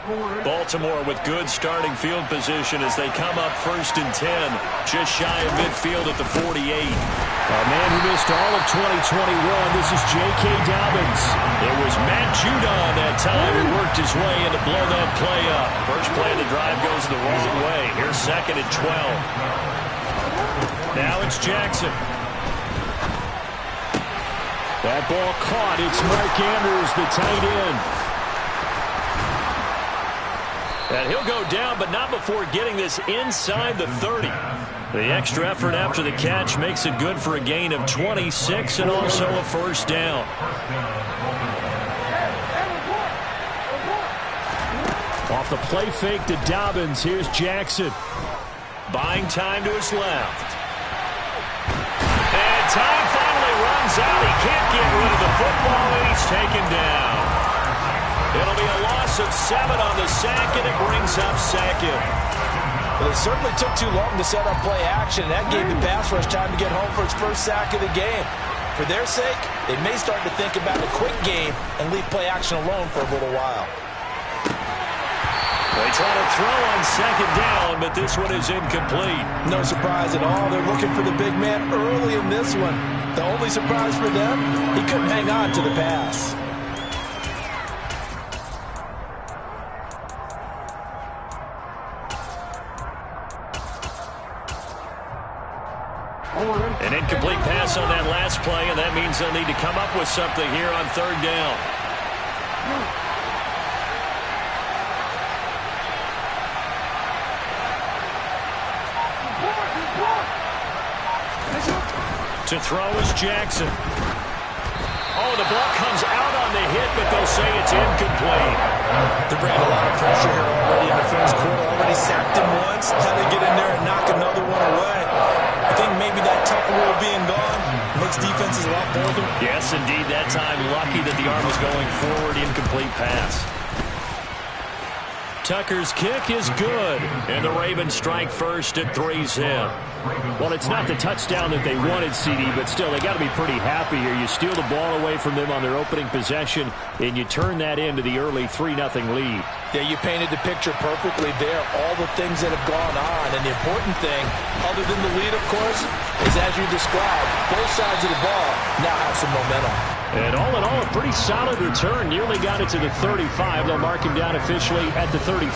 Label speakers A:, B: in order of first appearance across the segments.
A: Baltimore with good starting field position as they come up 1st and 10, just shy of midfield at the 48.
B: A man who missed all of 2021, this is J.K. Dobbins.
A: It was Matt Judon that time who worked his way in to blow that play up. First play of the drive goes the wrong way. Here's 2nd and 12. Now it's Jackson.
B: That ball caught. It's Mark Andrews, the tight end.
A: And he'll go down, but not before getting this inside the 30. The extra effort after the catch makes it good for a gain of 26 and also a first down.
B: Off the play fake to Dobbins, here's Jackson.
A: Buying time to his left. And time finally runs out. He can't get rid of the football, and he's taken down. It'll be a loss of 7 on the sack, and it brings up 2nd.
C: Well, it certainly took too long to set up play action. That gave the pass rush time to get home for its first sack of the game. For their sake, they may start to think about a quick game and leave play action alone for a little while.
A: They try to throw on 2nd down, but this one is incomplete.
C: No surprise at all. They're looking for the big man early in this one. The only surprise for them, he couldn't hang on to the pass.
A: An incomplete pass on that last play, and that means they'll need to come up with something here on 3rd down. To throw is Jackson. Oh, the ball comes out on the hit, but they'll say it's incomplete.
C: They're bringing a lot of pressure here already in the first quarter. Already sacked him once. How to get in there and knock another one away. I think maybe that tucker rule being gone makes defenses a lot bolder.
A: Yes, indeed. That time, lucky that the arm was going forward. Incomplete pass. Tucker's kick is good, and the Ravens strike first at 3-zip.
B: Well, it's not the touchdown that they wanted, CD, but still, they got to be pretty happy here. You steal the ball away from them on their opening possession, and you turn that into the early 3-0 lead.
C: Yeah, you painted the picture perfectly there, all the things that have gone on. And the important thing, other than the lead, of course, is as you described, both sides of the ball now have some momentum.
B: And all in all, a pretty solid return. Nearly got it to the 35. They'll mark him down officially at the 34.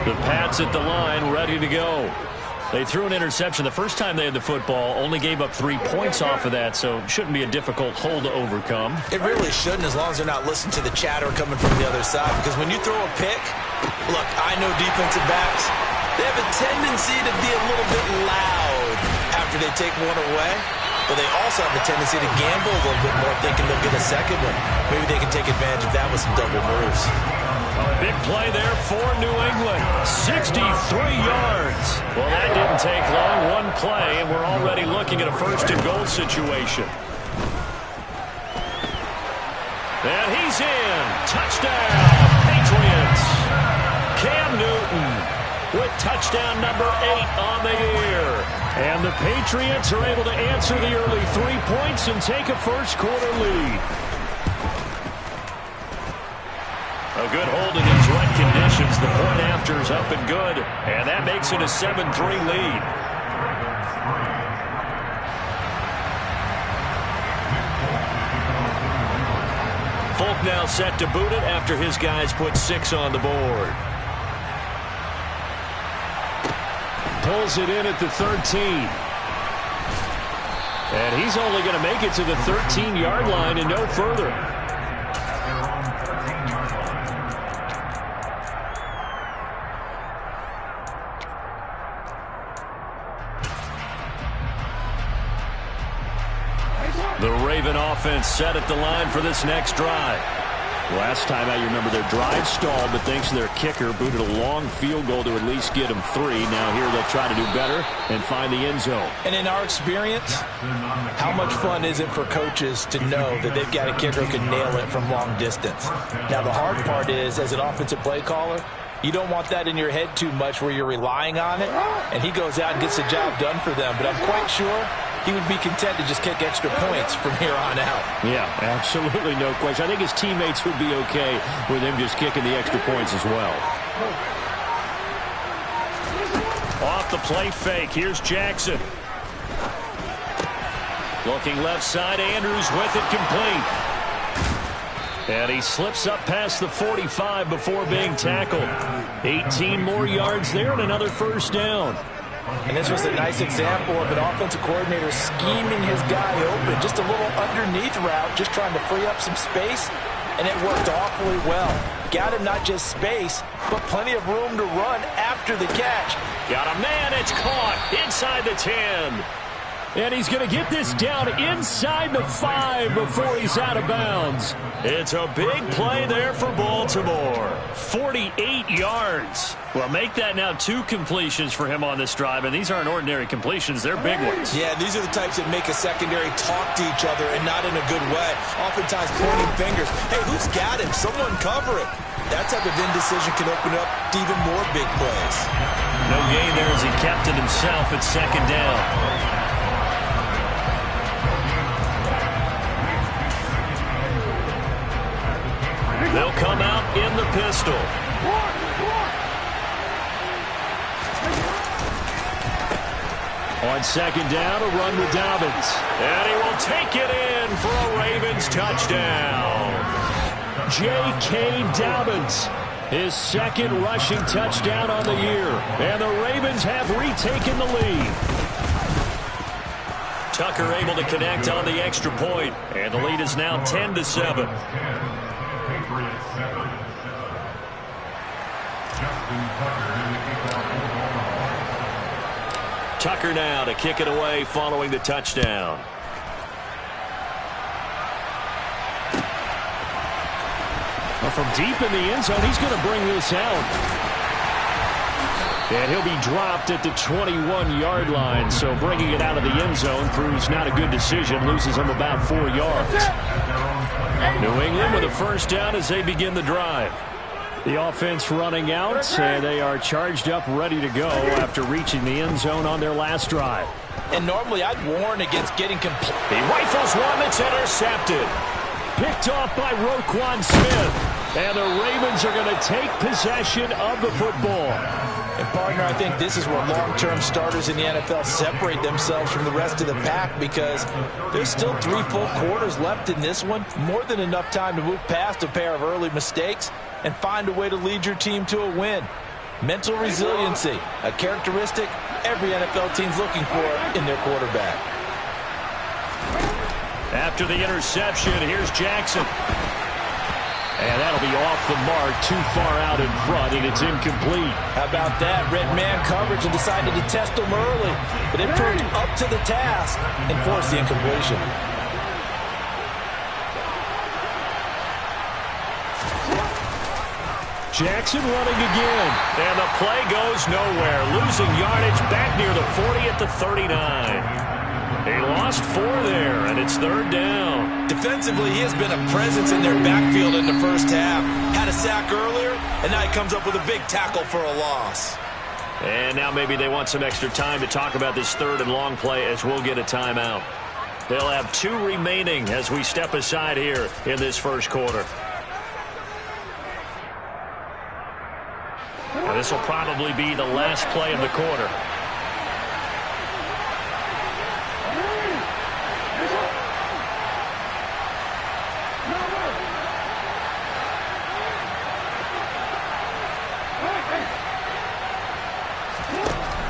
A: The Pats at the line, ready to go. They threw an interception the first time they had the football, only gave up 3 points off of that, so it shouldn't be a difficult hole to overcome.
C: It really shouldn't, as long as they're not listening to the chatter coming from the other side. Because when you throw a pick, look, I know defensive backs, they have a tendency to be a little bit loud after they take one away. But they also have a tendency to gamble a little bit more, thinking they'll get a second one. Maybe they can take advantage of that with some double moves.
A: A big play there for New England. 63 yards. Well, that didn't take long. One play, and we're already looking at a 1st and goal situation. And he's in. Touchdown, Patriots. Cam Newton with touchdown number 8 on the year.
B: And the Patriots are able to answer the early 3 points and take a first-quarter lead.
A: A good hold in these wet conditions. The point after is up and good. And that makes it a 7-3 lead. Folk now set to boot it after his guys put 6 on the board.
B: Pulls it in at the 13. And he's only going to make it to the 13-yard line and no further.
A: The Raven offense set at the line for this next drive.
B: Last time out, you remember their drive stalled, but thanks to their kicker, booted a long field goal to at least get them 3. Now here they'll try to do better and find the end zone.
C: And in our experience, how much fun is it for coaches to know that they've got a kicker who can nail it from long distance? Now the hard part is, as an offensive play caller, you don't want that in your head too much where you're relying on it, and he goes out and gets the job done for them. But I'm quite sure he would be content to just kick extra points from here on out.
B: Yeah, absolutely no question. I think his teammates would be okay with him just kicking the extra points as well.
A: Off the play fake. Here's Jackson. Looking left side. Andrews with it complete. And he slips up past the 45 before being tackled. 18 more yards there and another first down.
C: And this was a nice example of an offensive coordinator scheming his guy open. Just a little underneath route, just trying to free up some space, and it worked awfully well. Got him not just space, but plenty of room to run after the catch.
A: Got a man, it's caught inside the 10.
B: And he's going to get this down inside the 5 before he's out of bounds.
A: It's a big play there for Baltimore. 48 yards. Well, make that now 2 completions for him on this drive, and these aren't ordinary completions. They're big ones.
C: Yeah, these are the types that make a secondary talk to each other and not in a good way. Oftentimes pointing fingers. Hey, who's got him? Someone cover it. That type of indecision can open up to even more big plays.
A: No gain there as he kept it himself at second down. They'll come out in the pistol. On second down, a run with Dobbins. And he will take it in for a Ravens touchdown. J.K. Dobbins, his second rushing touchdown on the year. And the Ravens have retaken the lead. Tucker able to connect on the extra point. And the lead is now 10-7. Tucker now to kick it away following the touchdown.
B: Well, from deep in the end zone, he's going to bring this out. And he'll be dropped at the 21-yard line. So bringing it out of the end zone proves not a good decision. Loses him about 4 yards. New England with a first down as they begin the drive. The offense running out, and they are charged up, ready to go after reaching the end zone on their last drive.
C: And normally I'd warn against getting complete.
A: He rifles one that's intercepted.
B: Picked off by Roquan Smith. And the Ravens are going to take possession of the football.
C: And, partner, I think this is where long-term starters in the NFL separate themselves from the rest of the pack because there's still 3 full quarters left in this one. More than enough time to move past a pair of early mistakes and find a way to lead your team to a win. Mental resiliency, a characteristic every NFL team's looking for in their quarterback.
A: After the interception, here's Jackson.
B: And that'll be off the mark, too far out in front, and it's incomplete.
C: How about that? Red man coverage and decided to test him early. But it proved up to the task and forced the incompletion.
B: Jackson running again.
A: And the play goes nowhere. Losing yardage back near the 40 at the 39. They lost 4 there, and it's third down.
C: Defensively, he has been a presence in their backfield in the first half. Had a sack earlier, and now he comes up with a big tackle for a loss.
A: And now maybe they want some extra time to talk about this third and long play as we'll get a timeout. They'll have 2 remaining as we step aside here in this first quarter. Now, this will probably be the last play of the quarter.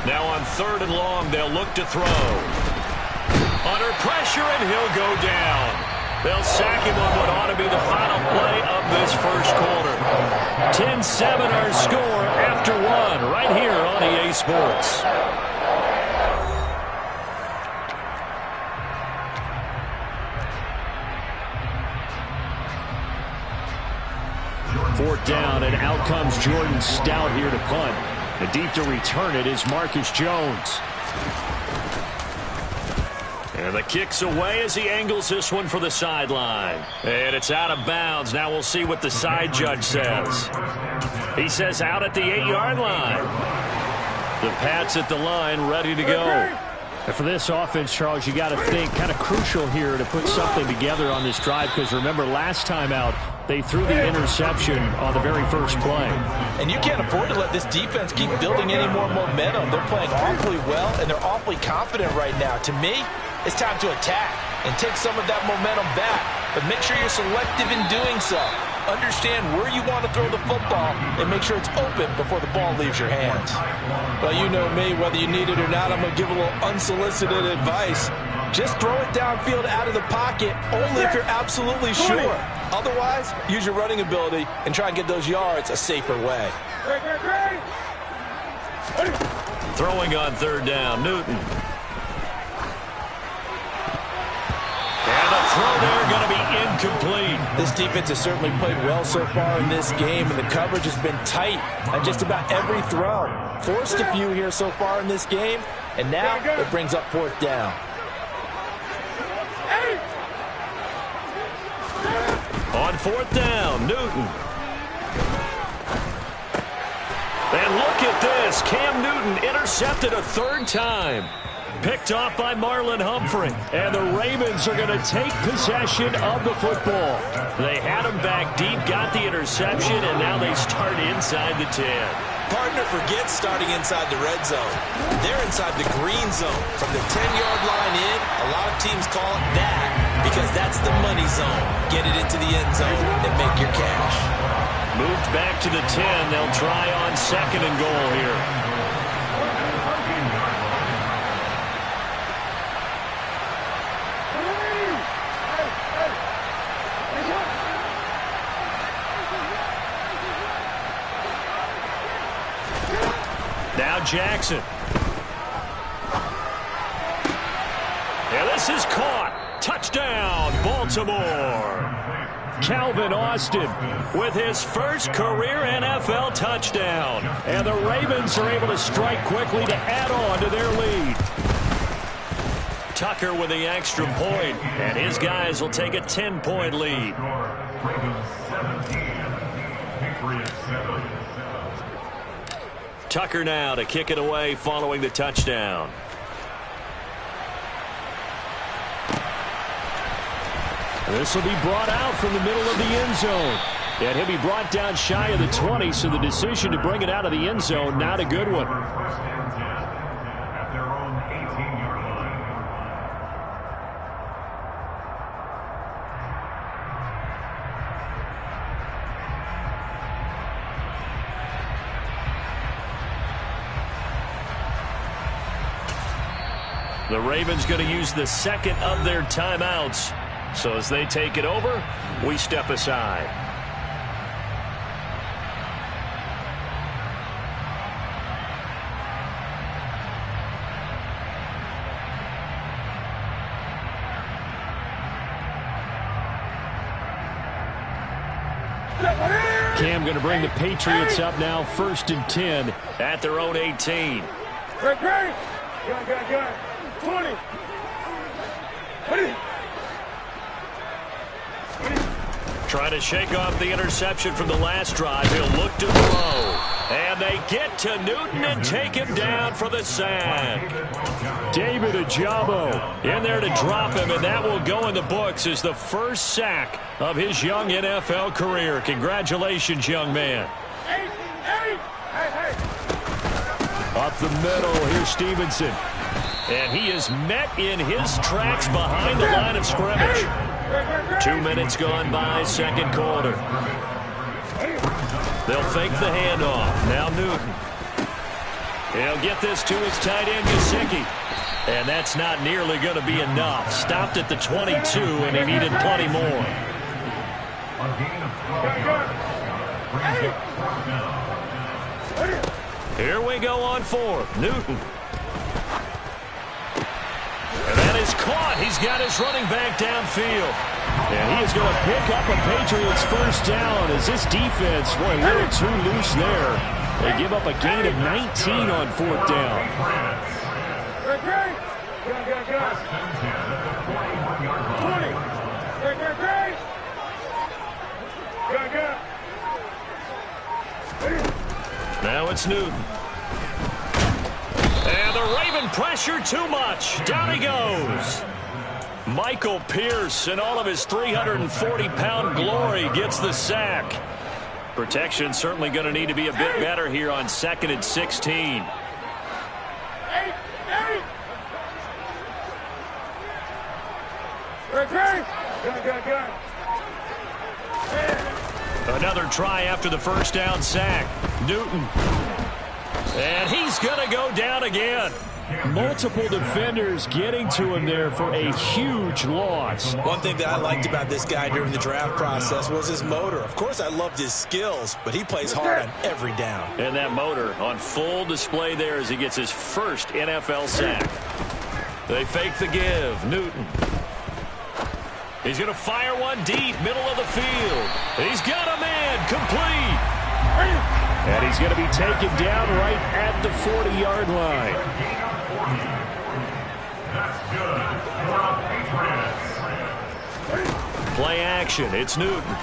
A: Now on third and long, they'll look to throw. Under pressure, and he'll go down. They'll sack him on what ought to be the final play of this first quarter. 10-7 our score after 1 right here on EA Sports.
B: Fourth down, and out comes Jordan Stout here to punt. And deep to return it is Marcus Jones.
A: And the kick's away as he angles this one for the sideline. And it's out of bounds. Now we'll see what the side judge says. He says out at the 8-yard line. The Pats at the line ready to go.
B: And for this offense, Charles, you got to think kind of crucial here to put something together on this drive, because remember last time out they threw the interception on the very first play.
C: And you can't afford to let this defense keep building any more momentum. They're playing awfully well, and they're awfully confident right now. To me, it's time to attack and take some of that momentum back, but make sure you're selective in doing so. Understand where you want to throw the football and make sure it's open before the ball leaves your hands. Well, you know me, whether you need it or not, I'm going to give a little unsolicited advice. Just throw it downfield out of the pocket only if you're absolutely sure. Otherwise, use your running ability and try and get those yards a safer way.
B: Throwing on third down, Newton. And the throw there going to be incomplete.
C: This defense has certainly played well so far in this game, and the coverage has been tight on just about every throw. Forced a few here so far in this game, and now it brings up fourth down.
B: On fourth down, Newton. And look at this. Cam Newton intercepted a third time. Picked off by Marlon Humphrey. And the Ravens are going to take possession of the football. They had him back deep, got the interception, and now they start inside the 10.
C: Partner forgets starting inside the red zone. They're inside the green zone. From the 10-yard line in, a lot of teams call it that because that's the money zone. Get it into the end zone and make your cash.
B: Moved back to the 10. They'll try on second and goal here. Now Jackson. Yeah, this is caught. Touchdown, Baltimore. Calvin Austin with his first career NFL touchdown. And the Ravens are able to strike quickly to add on to their lead. Tucker with the extra point, and his guys will take a 10-point lead. Tucker now to kick it away following the touchdown. This will be brought out from the middle of the end zone. And he'll be brought down shy of the 20, so the decision to bring it out of the end zone, not a good one. The Ravens going to use the second of their timeouts. So as they take it over, we step aside. Cam going to bring the Patriots up now, 1st and 10 at their own 18.
D: Good. 20.
B: Trying to shake off the interception from the last drive. He'll look to throw. And they get to Newton and take him down for the sack. David Ojabo in there to drop him, and that will go in the books as the first sack of his young NFL career. Congratulations, young man. Up the middle, here's Stevenson. And he is met in his tracks behind the line of scrimmage. 2 minutes gone by, second quarter. They'll fake the handoff. Now Newton. He'll get this to his tight end, Gesicki. And that's not nearly going to be enough. Stopped at the 22, and he needed plenty more. Here we go on fourth. Newton. And that is caught. He's got his running back downfield. And he is going to pick up a Patriots first down as this defense, boy, a little too loose there. They give up a gain of 19 on fourth down. Now it's Newton. And the Ravens
A: Giving pressure too much. Down he goes. Michael Pierce, in all of his 340-pound glory, gets the sack. Protection certainly going to need to be a bit better here on 2nd and 16. Another try after the first down sack. Newton. And he's going to go down again.
B: Multiple defenders getting to him there for a huge loss.
C: One thing that I liked about this guy during the draft process was his motor. Of course, I loved his skills, but he plays hard on every down.
A: And that motor on full display there as he gets his first NFL sack. They fake the give. Newton. He's going to fire one deep, middle of the field. He's got a man, complete.
B: And he's going to be taken down right at the 40-yard line.
A: Play action. It's Newton.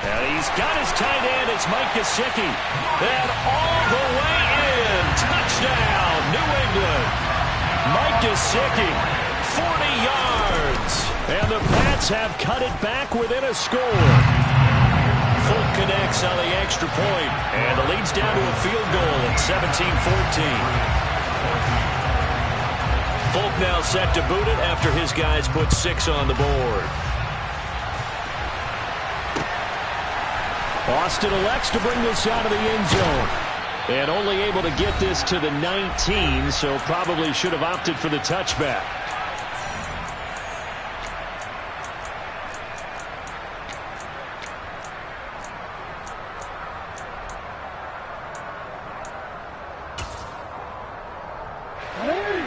A: And he's got his tight end. It's Mike Gesicki. And all the way in. Touchdown, New England. Mike Gesicki, 40 yards. And the Pats have cut it back within a score. Folk connects on the extra point. And the lead's down to a field goal at 17-14. Folk now set to boot it after his guys put 6 on the board.
B: Austin elects to bring this out of the end zone. And only able to get this to the 19, so probably should have opted for the touchback.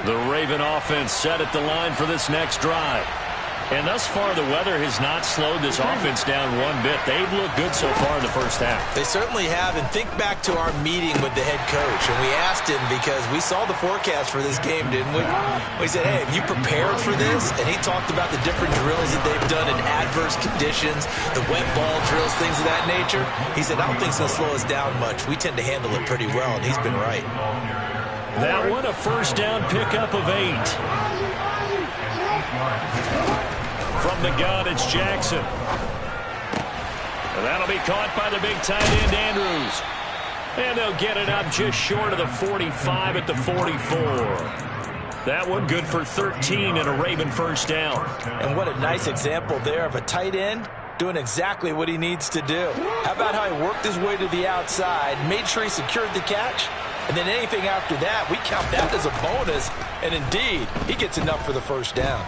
A: The Raven offense set at the line for this next drive. And thus far, the weather has not slowed this offense down one bit. They've looked good so far in the first half.
C: They certainly have. And think back to our meeting with the head coach. And we asked him because we saw the forecast for this game, didn't we? We said, hey, have you prepared for this? And he talked about the different drills that they've done in adverse conditions, the wet ball drills, things of that nature. He said, I don't think it's going to slow us down much. We tend to handle it pretty well, and he's been right.
A: That one, a first down pickup of 8. From the gun, it's Jackson. And that'll be caught by the big tight end, Andrews. And they'll get it up just short of the 45 at the 44. That one good for 13 and a Raven first down.
C: And what a nice example there of a tight end doing exactly what he needs to do. How about how he worked his way to the outside, made sure he secured the catch, and then anything after that, we count that as a bonus. And indeed, he gets enough for the first down.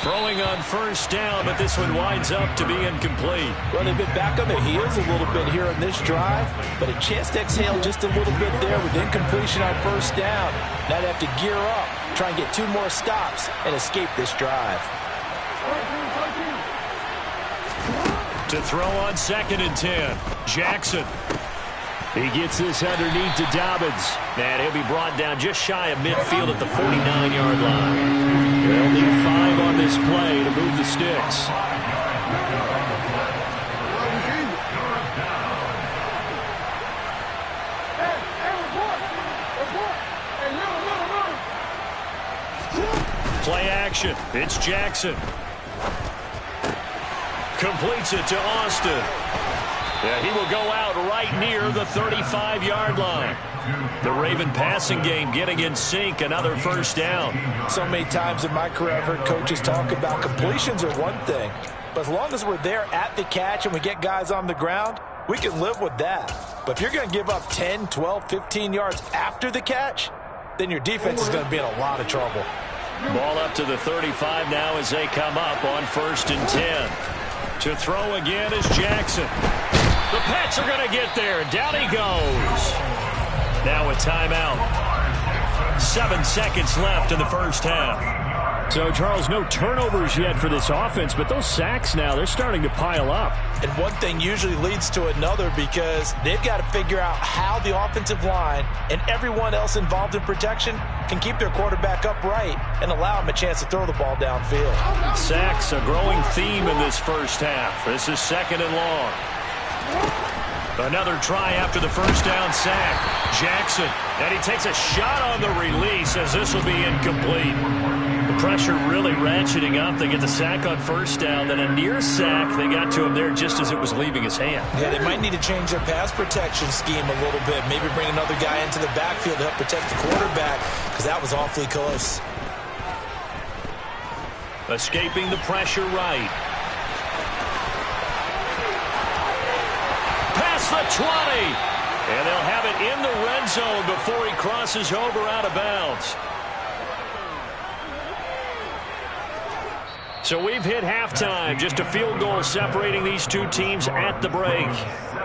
A: Throwing on first down, but this one winds up to be incomplete.
C: Well, they've been back on their heels a little bit here in this drive, but a chance to exhale just a little bit there with incompletion on first down. Now they have to gear up, try and get 2 more stops, and escape this drive.
A: To throw on 2nd and 10, Jackson.
B: He gets this underneath to Dobbins.
A: And he'll be brought down just shy of midfield at the 49-yard line.
B: They'll need 5 on this play to move the sticks.
A: Play action. It's Jackson. Completes it to Austin. Yeah, he will go out right near the 35-yard line. The Raven passing game getting in sync, another first down.
C: So many times in my career I've heard coaches talk about completions are one thing, but as long as we're there at the catch and we get guys on the ground, we can live with that. But if you're going to give up 10, 12, 15 yards after the catch, then your defense is going to be in a lot of trouble.
A: Ball up to the 35 now as they come up on 1st and 10. To throw again is Jackson. The Pats are going to get there. Down he goes. Now a timeout. 7 seconds left in the first half.
B: So, Charles, no turnovers yet for this offense, but those sacks now, they're starting to pile up.
C: And one thing usually leads to another because they've got to figure out how the offensive line and everyone else involved in protection can keep their quarterback upright and allow him a chance to throw the ball downfield.
A: Sacks, a growing theme in this first half. This is 2nd and long.
B: Another try after the first down sack. Jackson, and he takes a shot on the release as this will be incomplete. The pressure really ratcheting up. They get the sack on first down, then a near sack. They got to him there just as it was leaving his hand.
C: Yeah, they might need to change their pass protection scheme a little bit. Maybe bring another guy into the backfield to help protect the quarterback, because that was awfully close.
B: Escaping the pressure right. Past the 20. And they'll have it in the red zone before he crosses over out of bounds. So we've hit halftime. Just a field goal separating these two teams at the break.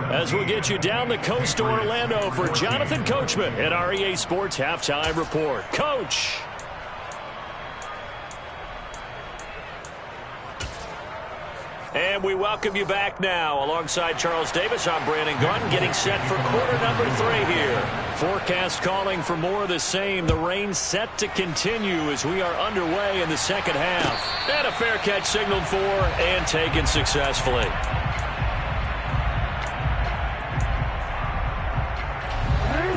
B: As we'll get you down the coast to Orlando for Jonathan Coachman at our EA Sports Halftime Report. Coach. And we welcome you back now. Alongside Charles Davis, I'm Brandon Gunn, getting set for quarter number 3 here. Forecast calling for more of the same. The rain set to continue as we are underway in the second half. And a fair catch signaled for and taken successfully.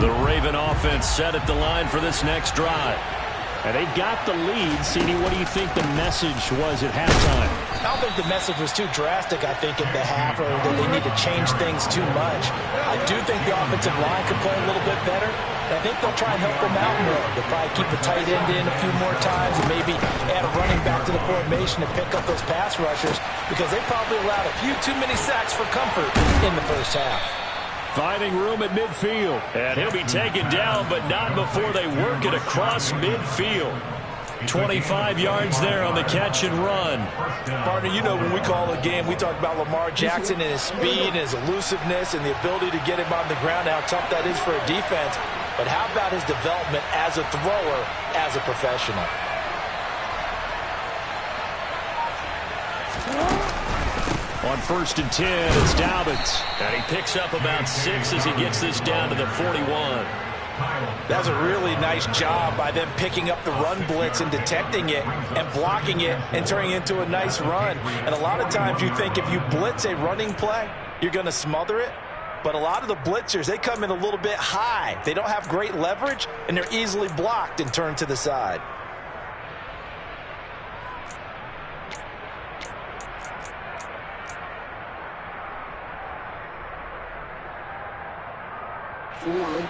B: The Raven offense set at the line for this next drive. And they've got the lead. CD, what do you think the message was at halftime?
C: I don't think the message was too drastic, I think, at the half, or that they need to change things too much. I do think the offensive line could play a little bit better. I think they'll try and help them out more. They'll probably keep a tight end in a few more times and maybe add a running back to the formation to pick up those pass rushers, because they probably allowed a few too many sacks for comfort in the first half.
B: Finding room at midfield. And he'll be taken down, but not before they work it across midfield. 25 yards there on the catch and run.
C: Partner, you know when we call a game, we talk about Lamar Jackson and his speed and his elusiveness and the ability to get him on the ground, how tough that is for a defense. But how about his development as a thrower, as a professional?
B: On 1st and 10, it's Dobbins. And he picks up about 6 as he gets this down to the 41.
C: That was a really nice job by them picking up the run blitz and detecting it and blocking it and turning it into a nice run. And a lot of times you think if you blitz a running play, you're going to smother it. But a lot of the blitzers, they come in a little bit high. They don't have great leverage, and they're easily blocked and turned to the side.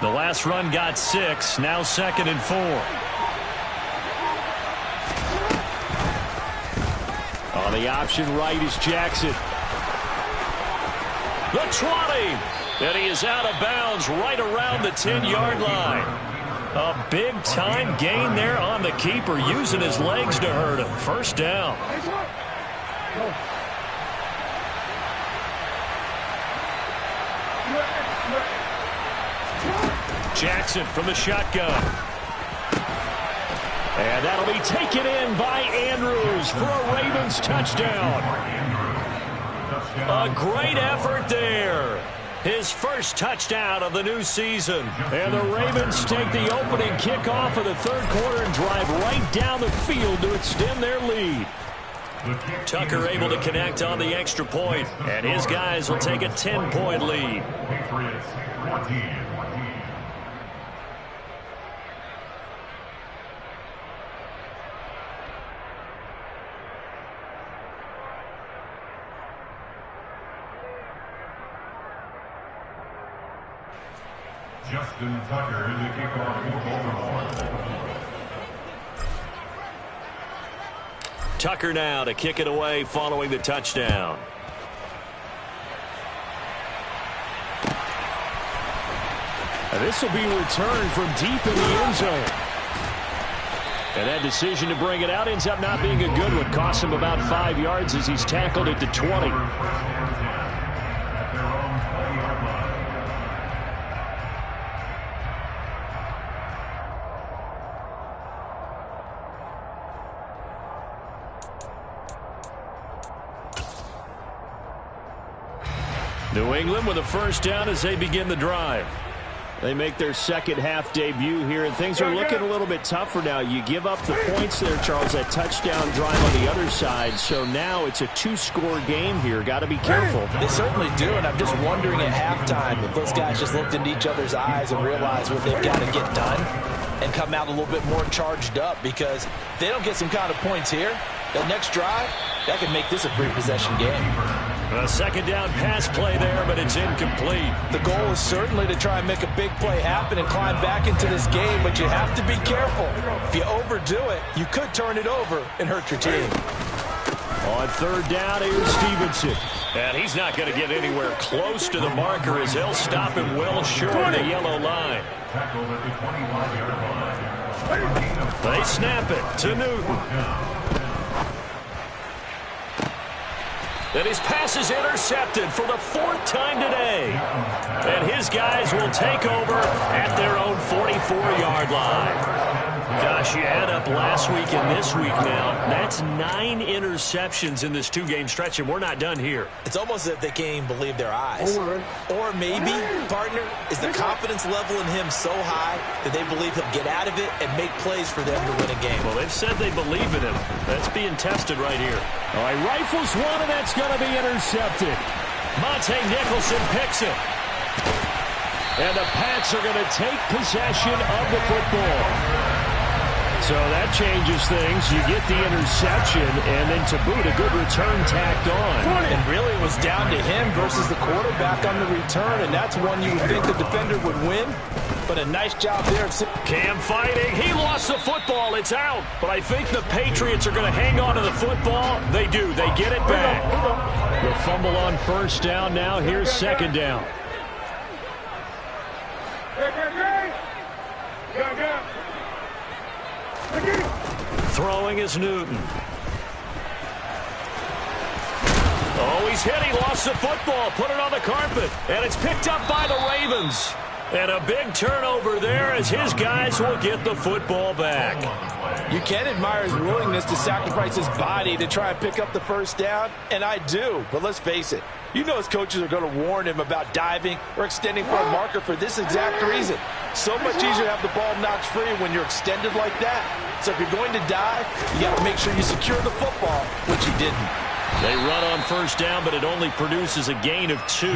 B: The last run got 6. Now 2nd and 4. On the option right is Jackson. The 20. And he is out of bounds right around the 10-yard line. A big-time gain there on the keeper, using his legs to hurt him. First down. Jackson from the shotgun. And that'll be taken in by Andrews for a Ravens touchdown. A great effort there. His first touchdown of the new season. And the Ravens take the opening kickoff of the 3rd quarter and drive right down the field to extend their lead. Tucker able to connect on the extra point, and his guys will take a 10-point lead.
E: Justin Tucker in the kickoff for Baltimore.
B: Tucker now to kick it away following the touchdown. And this will be returned from deep in the end zone. And that decision to bring it out ends up not being a good one. Costs him about 5 yards as he's tackled at the 20. New England with a first down as they begin the drive. They make their second half debut here, and things are looking a little bit tougher now. You give up the points there, Charles, that touchdown drive on the other side. So now it's a two-score game here. Got to be careful.
C: They certainly do, and I'm just wondering at halftime if those guys just looked into each other's eyes and realized what they've got to get done and come out a little bit more charged up, because if they don't get some kind of points here, that next drive, that could make this a free-possession game.
B: A second down pass play there, but it's incomplete.
C: The goal is certainly to try and make a big play happen and climb back into this game, but you have to be careful. If you overdo it, you could turn it over and hurt your team.
B: On third down, here's Stevenson. And he's not going to get anywhere close to the marker as they'll stop him well short of the yellow line.
E: Tackled at the 25-yard line.
B: They snap it to Newton. And his pass is intercepted for the fourth time today. And his guys will take over at their own 44-yard line. Gosh, you add up last week and this week now. That's 9 interceptions in this two-game stretch, and we're not done here.
C: It's almost as if they can't even believe their eyes. Or maybe, partner, is the confidence level in him so high that they believe he'll get out of it and make plays for them to win a game.
B: Well, they've said they believe in him. That's being tested right here. All right, rifles one, and that's going to be intercepted. Monte Nicholson picks it. And the Pats are going to take possession of the football. So that changes things. You get the interception, and then to boot, a good return tacked on.
C: And really it was down to him versus the quarterback on the return, and that's one you would think the defender would win. But a nice job there.
B: Cam fighting. He lost the football. It's out. But I think the Patriots are going to hang on to the football. They do. They get it back. The fumble on first down now. Here's second down. Throwing is Newton. Oh, he's hit. He lost the football. Put it on the carpet. And it's picked up by the Ravens. And a big turnover there as his guys will get the football back.
C: You can admire his willingness to sacrifice his body to try and pick up the first down, and I do. But let's face it, you know his coaches are going to warn him about diving or extending for a marker for this exact reason. So much easier to have the ball knocked free when you're extended like that. So if you're going to dive, you got to make sure you secure the football, which he didn't.
B: They run on first down, but it only produces a gain of 2.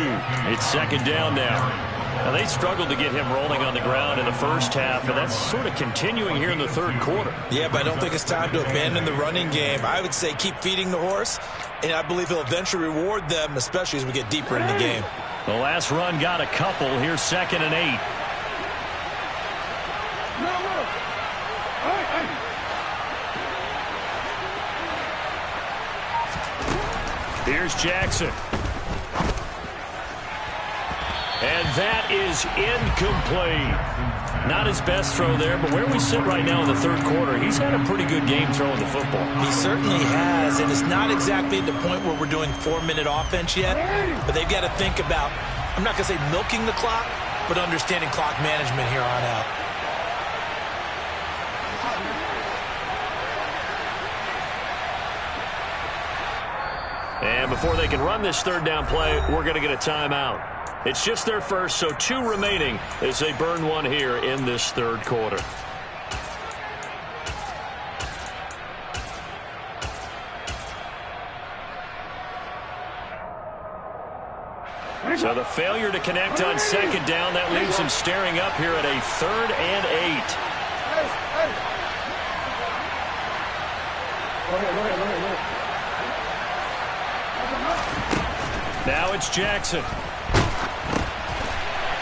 B: It's second down now. Now, they struggled to get him rolling on the ground in the first half, and that's sort of continuing here in the third quarter.
C: Yeah, but I don't think it's time to abandon the running game. I would say keep feeding the horse, and I believe he'll eventually reward them, especially as we get deeper in the game.
B: The last run got a couple. Here's second and 8. Here's Jackson. And that is incomplete. Not his best throw there, but where we sit right now in the third quarter, he's had a pretty good game throwing the football.
C: He certainly has, and it's not exactly at the point where we're doing 4-minute offense yet, but they've got to think about, I'm not going to say milking the clock, but understanding clock management here on out.
B: And before they can run this third down play, we're going to get a timeout. It's just their first, so 2 remaining as they burn one here in this third quarter. So the failure to connect on second down, that leaves them staring up here at a 3rd and 8. Now it's Jackson.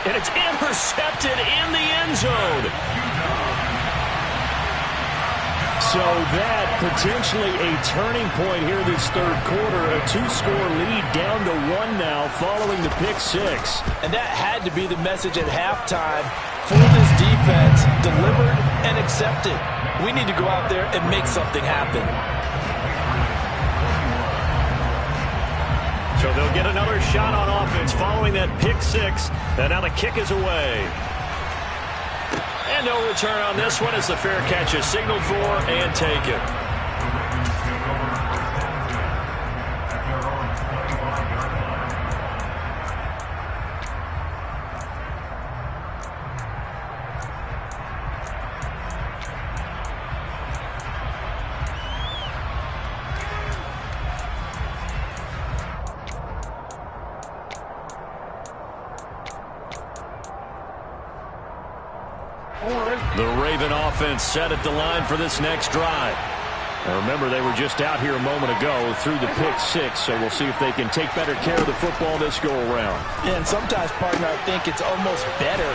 B: And it's intercepted in the end zone. So that potentially a turning point here this third quarter. A 2-score lead down to 1 now following the pick 6.
C: And that had to be the message at halftime for this defense. Delivered and accepted. We need to go out there and make something happen.
B: So they'll get another shot on offense following that pick 6. And now the kick is away. And no return on this one as the fair catch is signaled for and taken.
A: The Raven offense set at the line for this next drive. Now remember, they were just out here a moment ago through the pick six, so we'll see if they can take better care of the football this go-around.
C: Yeah, and sometimes, partner, I think it's almost better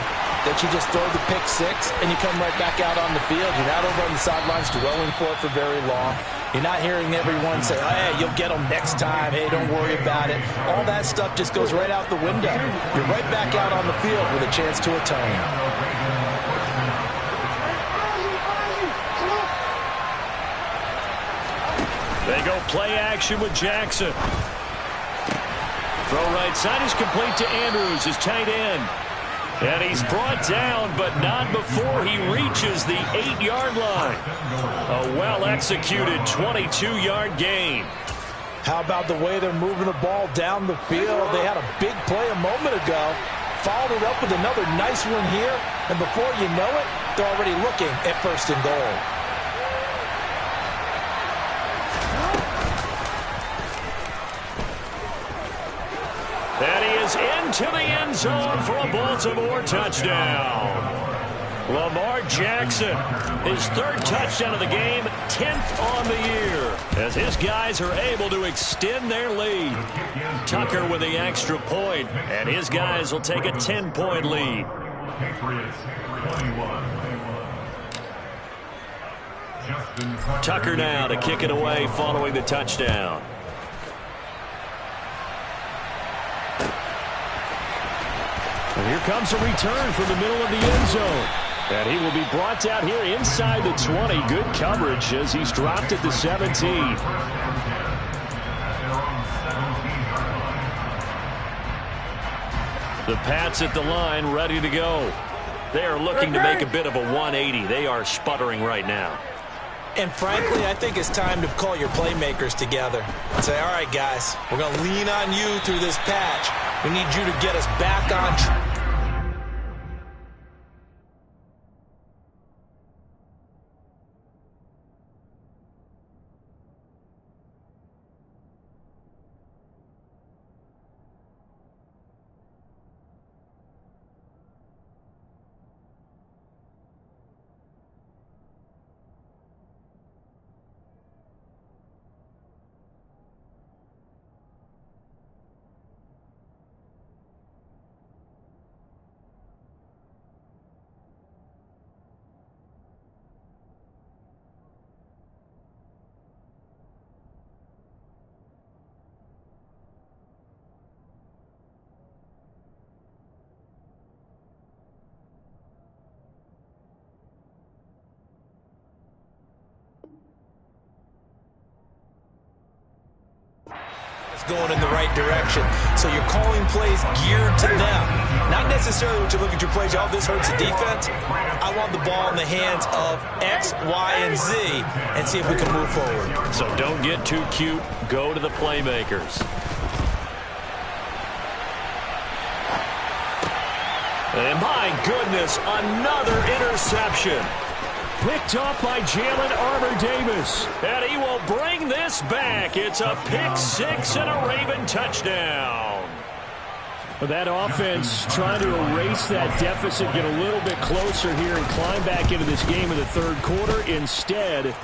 C: that you just throw the pick six and you come right back out on the field. You're not over on the sidelines dwelling for it for very long. You're not hearing everyone say, oh, hey, you'll get them next time. Hey, don't worry about it. All that stuff just goes right out the window. You're right back out on the field with a chance to atone.
A: They go play action with Jackson. Throw right side is complete to Andrews, his tight end. And he's brought down, but not before he reaches the 8-yard line. A well-executed 22-yard gain.
C: How about the way they're moving the ball down the field? They had a big play a moment ago. Followed it up with another nice one here. And before you know it, they're already looking at 1st and goal.
A: And he is into the end zone for a Baltimore touchdown. Lamar Jackson, his 3rd touchdown of the game, 10th on the year, as his guys are able to extend their lead. Tucker with the extra point, and his guys will take a 10-point lead.
E: Patriots 21.
A: Tucker now to kick it away following the touchdown. And here comes a return from the middle of the end zone. And he will be brought down here inside the 20. Good coverage as he's dropped at the 17. The Pats at the line ready to go. They are looking to make a bit of a 180. They are sputtering right now.
C: And frankly, I think it's time to call your playmakers together and say, all right, guys, we're going to lean on you through this patch. We need you to get us back on track. Going in the right direction. So you're calling plays geared to them. Not necessarily when you look at your plays, oh, this hurts the defense. I want the ball in the hands of X, Y, and Z and see if we can move forward.
A: So don't get too cute. Go to the playmakers. And my goodness, another interception. Picked off by Jalen Armour-Davis. And he will bring this back. It's a pick six and a Raven touchdown. That offense trying to erase that deficit, get a little bit closer here and climb back into this game in the 3rd quarter. Instead,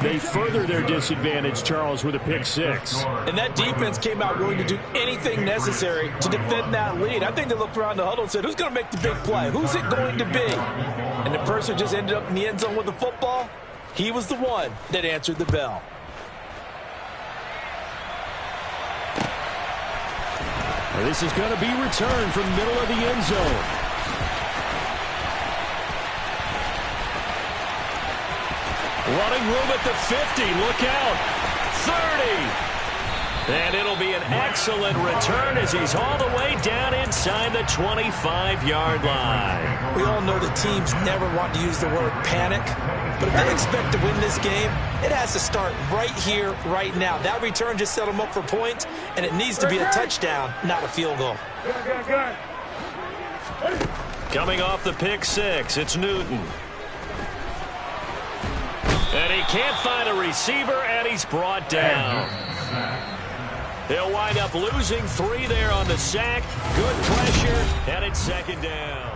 A: they further their disadvantage, Charles, with a pick six.
C: And that defense came out willing to do anything necessary to defend that lead. I think they looked around the huddle and said, who's going to make the big play? Who's it going to be? And the person just ended up in the end zone with the football. He was the one that answered the bell.
A: This is going to be returned from the middle of the end zone. Running room at the 50. Look out. 30. And it'll be an excellent return as he's all the way down inside the 25-yard line.
C: We all know the teams never want to use the word panic, but if they expect to win this game, it has to start right here, right now. That return just set them up for points, and it needs to be a touchdown, not a field goal.
A: Coming off the pick six, it's Newton. And he can't find a receiver, and he's brought down. They'll wind up losing 3 there on the sack. Good pressure, and it's 2nd down.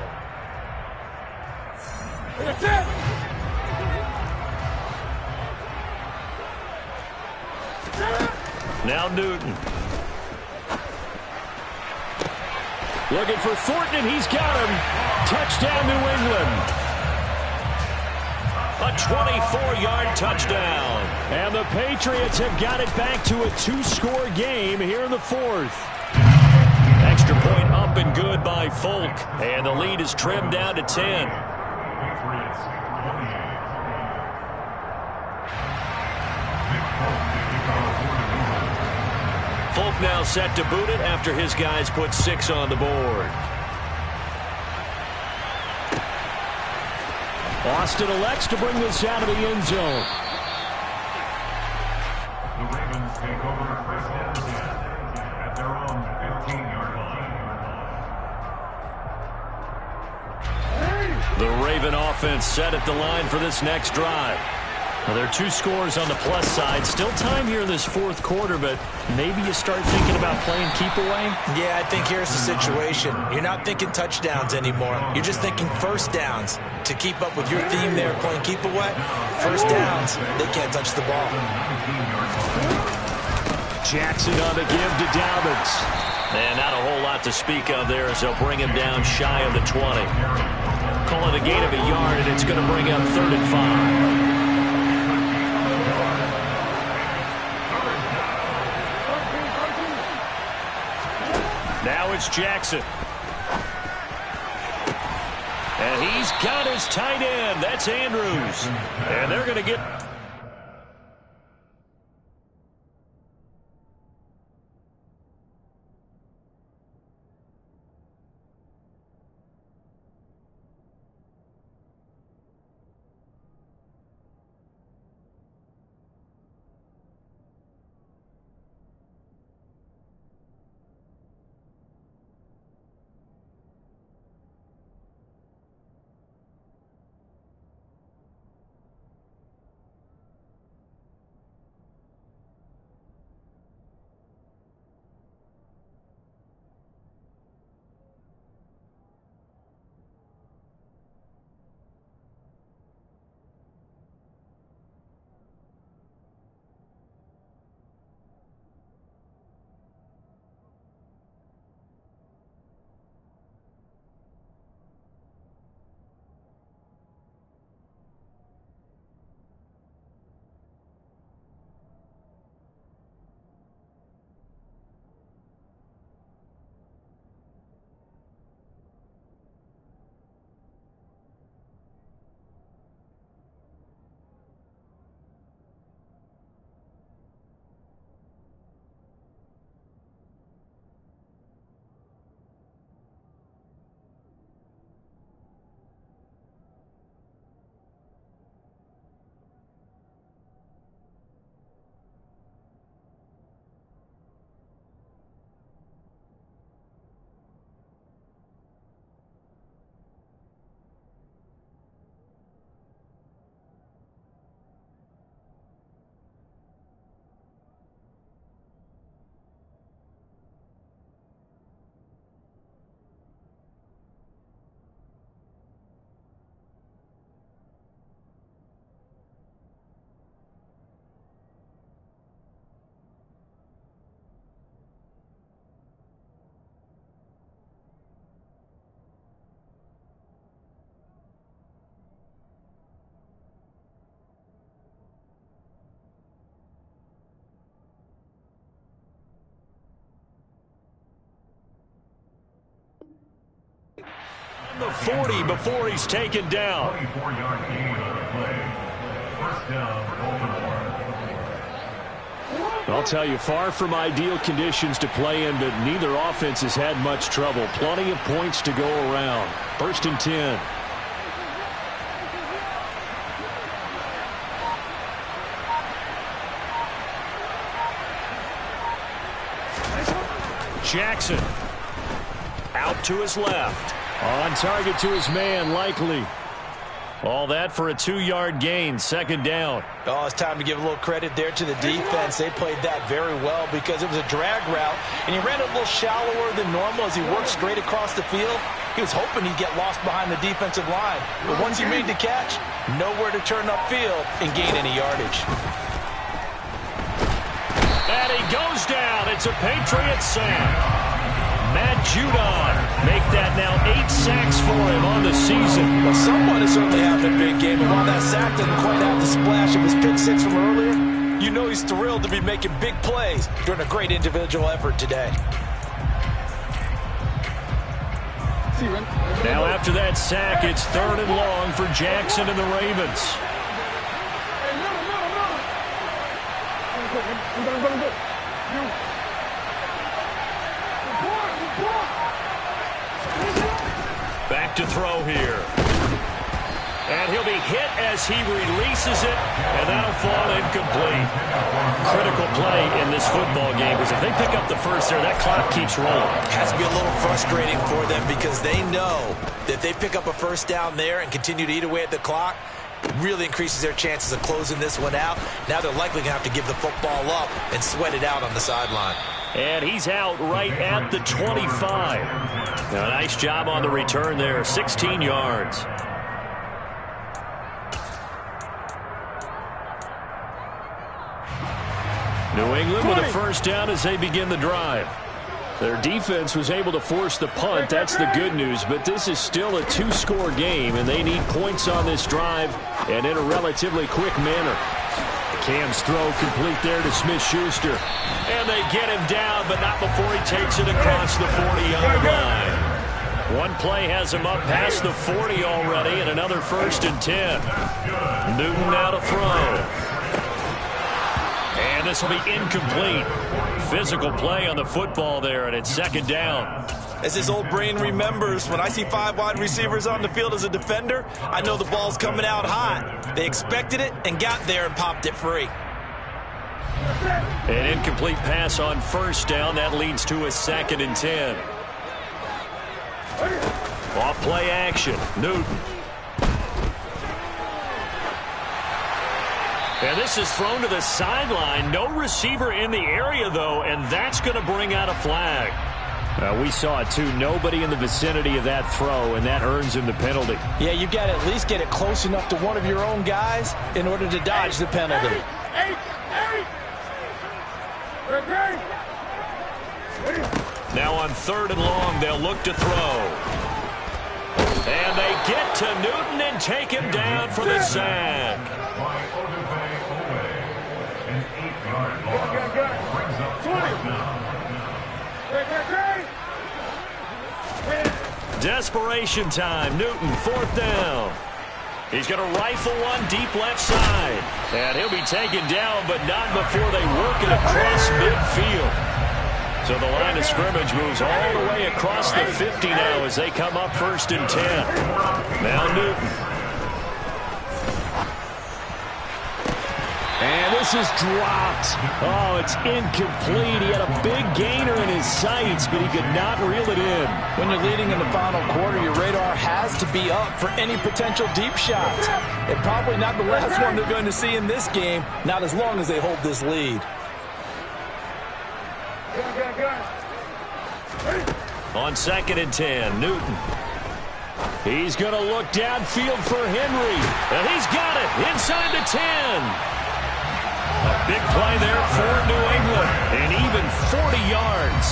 B: Now Newton. Looking for Thornton, and he's got him. Touchdown, New England. A 24-yard touchdown. And the Patriots have got it back to a 2-score game here in the fourth. Extra point up and good by Folk. And the lead is trimmed down to 10. Folk now set to boot it after his guys put 6 on the board. Austin elects to bring this out of the end zone.
E: The Ravens take over first and 10 at their own 15-yard line.
B: The Raven offense set at the line for this next drive. Well, there are 2 scores on the plus side. Still time here in this fourth quarter, but maybe you start thinking about playing keep away?
C: Yeah, I think here's the situation. You're not thinking touchdowns anymore. You're just thinking first downs. To keep up with your theme there, playing keep away, first downs, they can't touch the ball.
B: Jackson on the give to Dobbins. And not a whole lot to speak of there as they'll bring him down shy of the 20. Call it a gain of a yard, and it's going to bring up 3rd and 5. Now it's Jackson. And he's got his tight end. That's Andrews. And they're going to get... The 40 before he's taken down.
E: 24-yard gain on the play. First down, Baltimore.
B: I'll tell you, far from ideal conditions to play in, but neither offense has had much trouble. Plenty of points to go around. 1st and 10. Jackson out to his left. On target to his man, Likely. All that for a 2-yard gain, second down.
C: Oh, it's time to give a little credit there to the defense. They played that very well because it was a drag route, and he ran it a little shallower than normal as he worked straight across the field. He was hoping he'd get lost behind the defensive line. But once he made the catch, nowhere to turn upfield and gain any yardage.
B: And he goes down. It's a Patriot sack. Matt Judon make that now 8 sacks for him on the season.
C: Well, someone is certainly having a big game, and while that sack didn't quite have the splash of his pick six from earlier, you know he's thrilled to be making big plays during a great individual effort today.
B: Now after that sack, it's 3rd and long for Jackson and the Ravens. Back to throw here. And he'll be hit as he releases it, and that'll fall incomplete. Critical play in this football game, because if they pick up the first there, that clock keeps rolling.
C: Has to be a little frustrating for them because they know that if they pick up a first down there and continue to eat away at the clock, it really increases their chances of closing this one out. Now they're likely going to have to give the football up and sweat it out on the sideline.
B: And he's out right at the 25. Now, a nice job on the return there, 16 yards. New England with a first down as they begin the drive. Their defense was able to force the punt. That's the good news. But this is still a 2-score game, and they need points on this drive and in a relatively quick manner. Cam's throw complete there to Smith-Schuster. And they get him down, but not before he takes it across the 40-yard line. One play has him up past the 40 already, and another 1st and 10. Newton now to throw. And this will be incomplete. Physical play on the football there, and it's 2nd down.
C: As his old brain remembers, when I see 5 wide receivers on the field as a defender, I know the ball's coming out hot. They expected it and got there and popped it free.
B: An incomplete pass on 1st down. That leads to a 2nd and 10. Off play action. Newton. And this is thrown to the sideline. No receiver in the area, though, and that's going to bring out a flag. We saw it, too. Nobody in the vicinity of that throw, and that earns him the penalty.
C: Yeah, you got to at least get it close enough to one of your own guys in order to dodge the penalty.
B: Now on 3rd and long, they'll look to throw. And they get to Newton and take him down for the sack.
E: An 8-yard loss brings up 4th down.
B: Desperation time. Newton, 4th down. He's going to rifle one deep left side. And he'll be taken down, but not before they work it across midfield. So the line of scrimmage moves all the way across the 50 now as they come up 1st and 10. Now Newton. And this is dropped. Oh, it's incomplete. He had a big gainer in his sights, but he could not reel it in.
C: When you're leading in the final quarter, your radar has to be up for any potential deep shots. And probably not the last one they're going to see in this game, not as long as they hold this lead.
B: On 2nd and 10, Newton. He's going to look downfield for Henry. And he's got it inside the 10. A big play there for New England, and even 40 yards.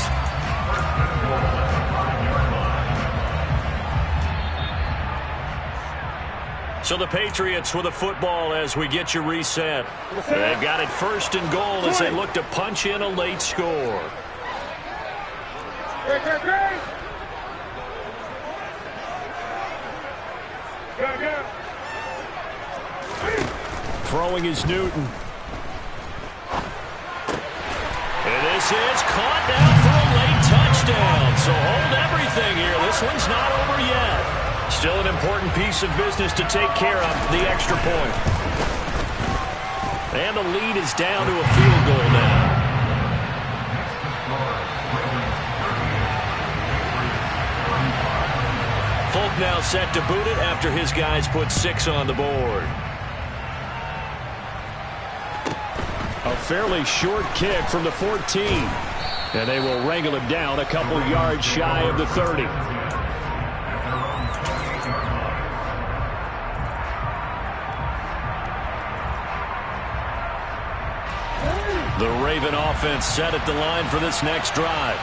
B: So the Patriots with the football as we get you reset. They've got it 1st and goal as they look to punch in a late score. Throwing is Newton. And this is caught down for a late touchdown. So hold everything here. This one's not over yet. Still an important piece of business to take care of, the extra point. And the lead is down to a field goal now. Full now set to boot it after his guys put 6 on the board. A fairly short kick from the 14. And they will wrangle him down a couple yards shy of the 30. The Raven offense set at the line for this next drive.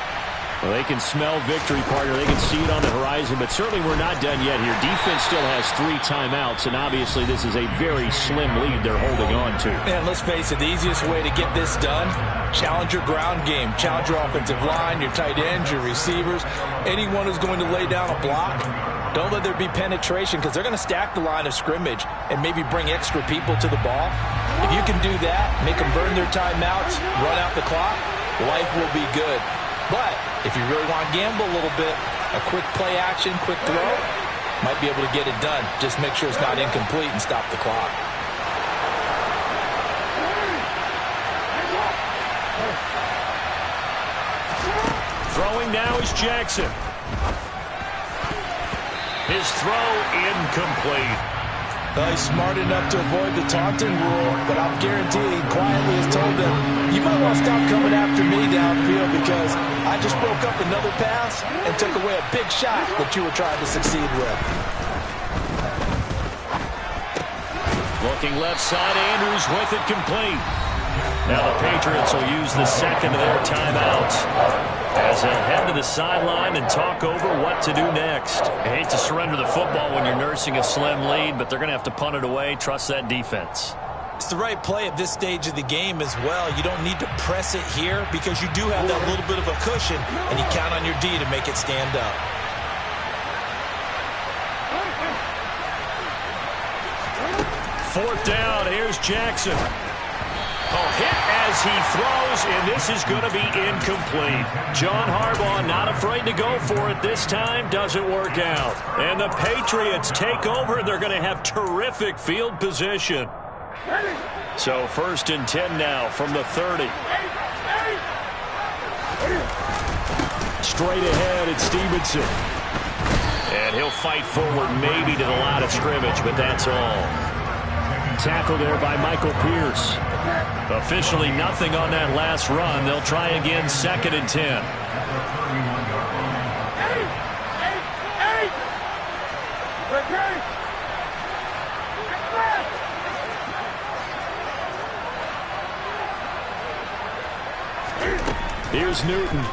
B: Well, they can smell victory, partner. They can see it on the horizon, but certainly we're not done yet here. Defense still has 3 timeouts, and obviously this is a very slim lead they're holding on to.
C: Man, let's face it, the easiest way to get this done, challenge your ground game. Challenge your offensive line, your tight ends, your receivers, anyone who's going to lay down a block. Don't let there be penetration because they're going to stack the line of scrimmage and maybe bring extra people to the ball. If you can do that, make them burn their timeouts, run out the clock, life will be good. But if you really want to gamble a little bit, a quick play action, quick throw, might be able to get it done. Just make sure it's not incomplete and stop the clock.
B: Throwing now is Jackson. His throw incomplete.
C: He's smart enough to avoid the taunting rule, but I'll guarantee he quietly has told them, you might want to stop coming after me downfield because I just broke up another pass and took away a big shot that you were trying to succeed with.
B: Looking left side, Andrews with it complete. Now the Patriots will use the second of their timeouts as they'll head to the sideline and talk over what to do next. I hate to surrender the football when you're nursing a slim lead, but they're going to have to punt it away. Trust that defense.
C: It's the right play at this stage of the game as well. You don't need to press it here because you do have that little bit of a cushion, and you count on your D to make it stand up.
B: Fourth down, here's Jackson. Hit as he throws, and this is going to be incomplete. John Harbaugh not afraid to go for it this time. Doesn't work out. And the Patriots take over. They're going to have terrific field position. So 1st and 10 now from the 30. Straight ahead, it's Stevenson. And he'll fight forward maybe to the line of scrimmage, but that's all. Tackle there by Michael Pierce. Officially nothing on that last run. They'll try again 2nd and 10. Here's Newton.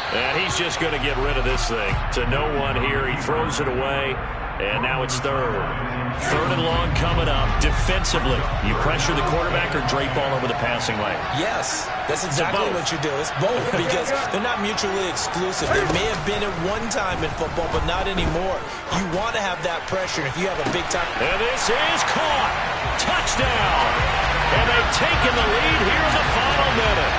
B: And he's just going to get rid of this thing. To no one here. He throws it away. And now it's 3rd. 3rd and long coming up. Defensively, you pressure the quarterback or drape all over the passing lane?
C: Yes, that's exactly what you do. It's both because they're not mutually exclusive. They may have been at one time in football, but not anymore. You want to have that pressure if you have a big time.
B: And this is caught. Touchdown. And they've taken the lead here in the final minute.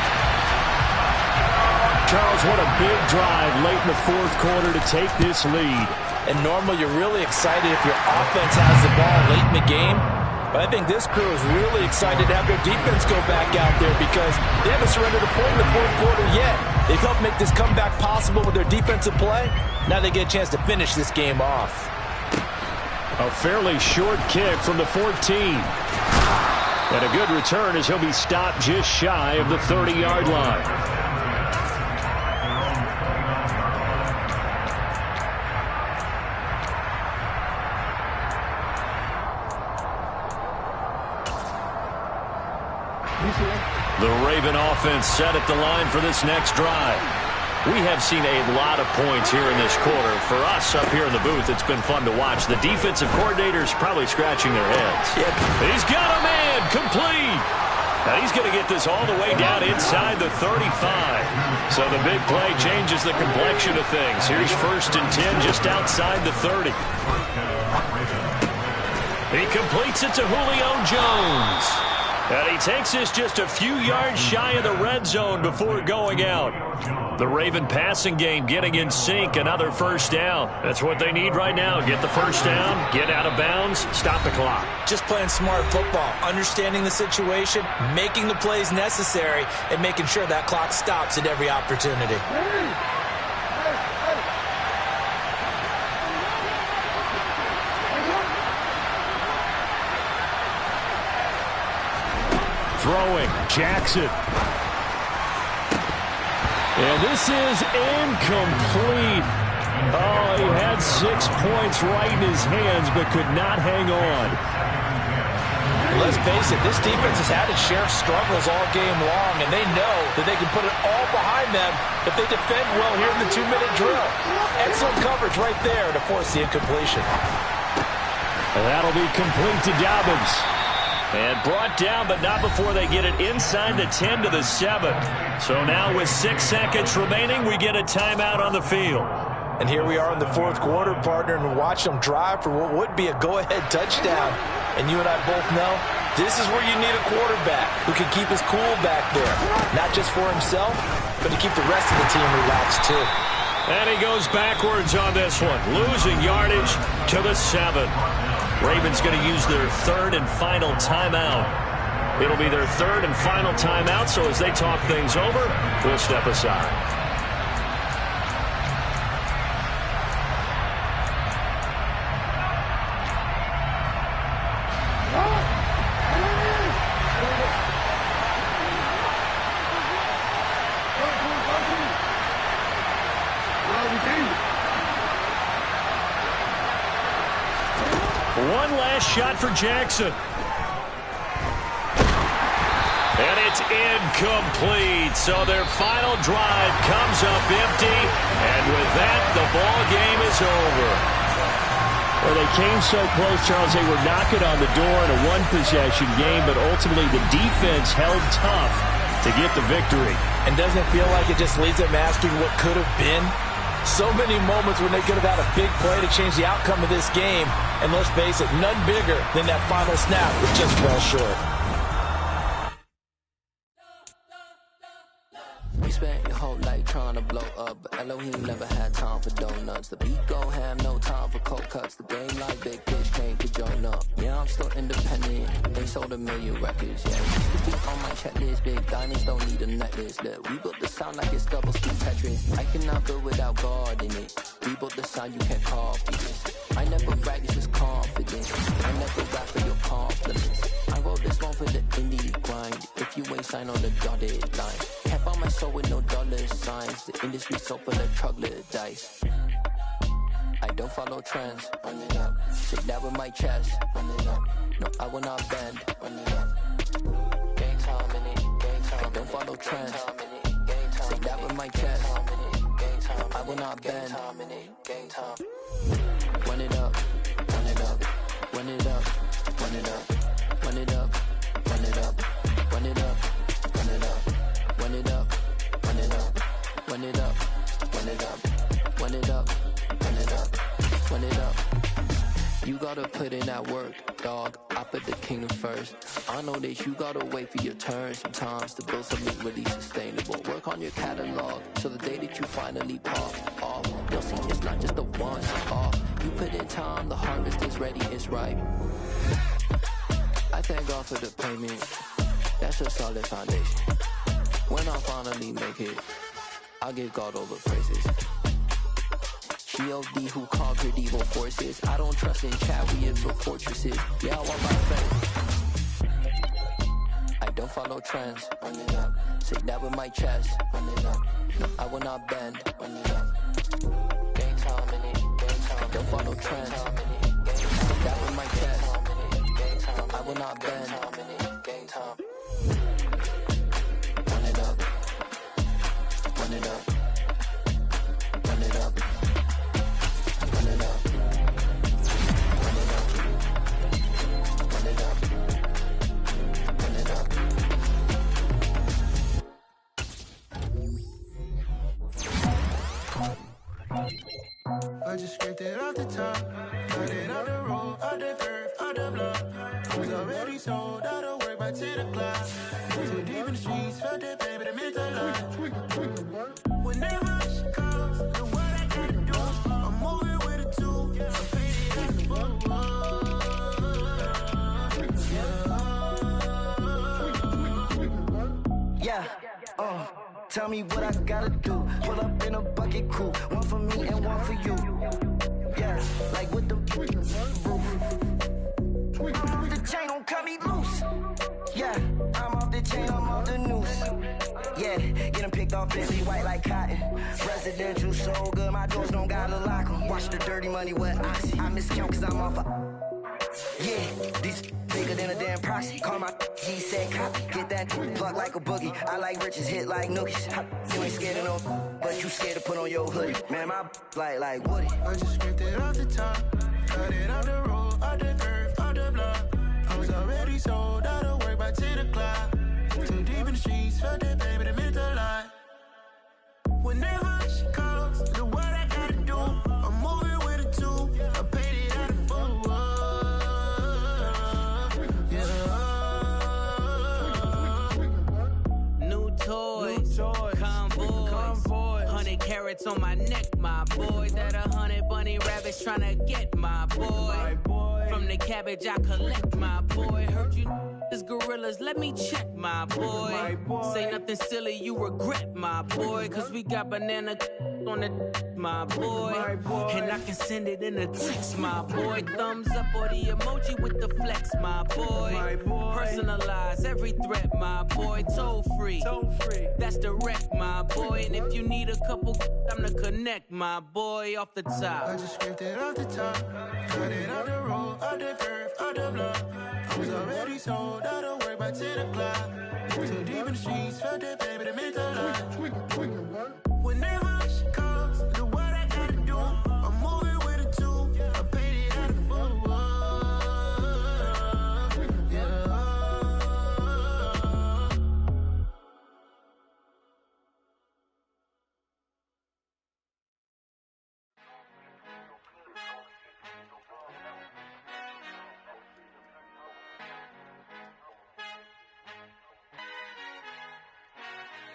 B: Charles, what a big drive late in the 4th quarter to take this lead.
C: And normally you're really excited if your offense has the ball late in the game. But I think this crew is really excited to have their defense go back out there because they haven't surrendered a point in the 4th quarter yet. They've helped make this comeback possible with their defensive play. Now they get a chance to finish this game off.
B: A fairly short kick from the 14. And a good return as he'll be stopped just shy of the 30-yard line. The Raven offense set at the line for this next drive. We have seen a lot of points here in this quarter. For us up here in the booth, it's been fun to watch. The defensive coordinators probably scratching their heads. Yep. He's got a man complete. Now he's going to get this all the way down inside the 35. So the big play changes the complexion of things. Here's 1st and 10 just outside the 30. He completes it to Julio Jones. And he takes this just a few yards shy of the red zone before going out. The Raven passing game getting in sync, another first down. That's what they need right now. Get the first down, get out of bounds, stop the clock.
C: Just playing smart football, understanding the situation, making the plays necessary, and making sure that clock stops at every opportunity.
B: Throwing, Jackson. And this is incomplete. Oh, he had 6 points right in his hands, but could not hang on.
C: Let's face it, this defense has had its share of struggles all game long, and they know that they can put it all behind them if they defend well here in the 2-minute drill. Excellent coverage right there to force the incompletion.
B: And that'll be complete to Dobbins. And brought down, but not before they get it inside the 10 to the 7. So now with 6 seconds remaining, we get a timeout on the field.
C: And here we are in the fourth quarter, partner, and watch them drive for what would be a go-ahead touchdown. And you and I both know this is where you need a quarterback who can keep his cool back there. Not just for himself, but to keep the rest of the team relaxed too.
B: And he goes backwards on this one, losing yardage to the 7. Ravens going to use their third and final timeout. It'll be their third and final timeout, so as they talk things over, we'll step aside. One last shot for Jackson. And it's incomplete. So their final drive comes up empty. And with that, the ball game is over. Well, they came so close, Charles. They were knocking on the door in a one-possession game, but ultimately the defense held tough to get the victory.
C: And doesn't it feel like it just leaves them asking what could have been? So many moments when they could have had a big play to change the outcome of this game. And let's face it, none bigger than that final snap was just well short.
F: We spent your whole life trying to blow up, but Elohim never had time for donuts. The beat go ham, no time for cold cuts. The game like big fish came to join up. Yeah, I'm still independent. They sold 1 million records. Yeah, used to be on my checklist. Big diamonds don't need a necklace. Look, we built the sound like it's double speed Tetris. I cannot build without God in it. We built the sound you can't copy this. I never brag, it's just confidence. I never rap for your compliments. I wrote this one for the indie grind. If you ain't signed on the dotted line, can't buy my soul with no dollar signs. The industry so full of troglodytes. I don't follow trends. Run it up. Say that with my chest. Run it up. No, I will not bend. Run it up. Game time in it. Game time. I don't follow trends. Say that with my chest. I will not bend. Game time. Run it up. Run it up. Run it up. Run it up. Run it up. Run it up. Run it up. Run it up. Run it up. Run it up. Run it up. Run it up. Run it up. Run it up. Run it up. You gotta put in that work, dog. I put the kingdom first. I know that you gotta wait for your turn sometimes to build something really sustainable. Work on your catalog so the day that you finally pop off, you'll see it's not just a once-off. You put in time, the harvest is ready, it's ripe. I thank God for the payment. That's a solid foundation. When I finally make it, I'll give God all the praises. G.O.D. who conquered evil forces. I don't trust in chat, we in for fortresses. Yeah, I want my friends. I don't follow trends. Run it up. Say that with my chest. Run it up. No, I will not bend. Run it up. Game time in it. Game time. I don't follow trends. Say that with my chest. No, I will not bend. Game time. Run it up. Run it up. Run it up. Run it up. Run it up. Run it up. Run it up.
G: I just scraped it off the top, cut it off the road, off the curve, off the block. Was already sold, out of work by 10 o'clock.
H: Tell me what I gotta do. Pull up in a bucket crew. One for me and one for you. Yeah, like with the roof. I'm off the chain, don't cut me loose. Yeah, I'm off the chain, I'm off the noose. Yeah, getting picked off Bentley white like cotton. Residential so good, my doors don't gotta lock 'em. Watch the dirty money with oxy. I miscount cause I'm off a... Yeah, these bigger than a damn proxy. Call my G said copy. Get that plug like a boogie. I like riches, hit like nookies. You ain't scared of no, but you scared to put on your hoodie. Man, my like Woody.
G: I just scraped it off the top. Cut it off the road, off the curve, off the block. I was already sold out of work by 10 o'clock. Too deep in the streets, felt that baby, the mental lie. Whenever she calls, the what I gotta do, I'm moving with a two. I paid it out of full.
I: New toys, convoy, 100 carats on my neck, my boy. That 100 bunny rabbits tryna get my boy. From the cabbage I collect, my boy. Heard you is gorillas, let me check, my boy. Say nothing silly, you regret, my boy. Cause we got banana on the my boy. And I can send it in a text, my boy. Thumbs up or the emoji with the flex, my boy. Personalize every threat, my boy. Toll free, that's direct, my boy. And if you need a couple, I'm to connect, my boy, off the top.
G: I just scraped it off the top. Cut it off the road, off the curve, off the block. I was already sold out of work by 10 o'clock. Too deep in the streets, felt that baby, the mental lie. Whenever she calls, the what I gotta do, I'm moving with a two. I paid it out of full. Yeah.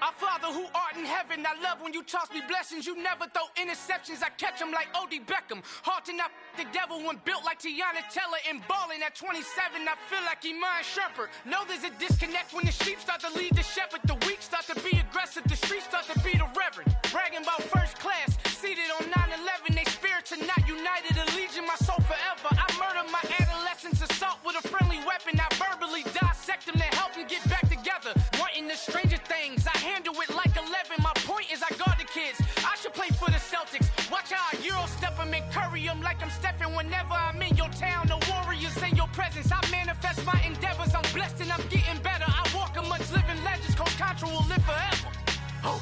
J: Our Father who art in heaven, I love when you toss me blessings. You never throw interceptions, I catch them like O.D. Beckham. Hard to not the devil when built like Tiana Teller and balling at 27. I feel like Iman Shumpert. Know there's a disconnect when the sheep start to lead the shepherd. The weak start to be aggressive, the streets start to be the reverend. Bragging about first class, seated on 9/11. They spirits are not united, a legion, my soul forever. I murder my adolescence, assault with a friendly weapon. I verbally dissect them to help them get back together. Wanting the stranger things, I handle it like 11. My point is I guard the kids. I should play for the Celtics. Watch how I Euro step them and curry them like I'm Stephen. Whenever I'm in your town, the Warriors in your presence. I manifest my endeavors. I'm blessed and I'm getting better. I walk amongst living legends. Coach Contra will live forever. Oh.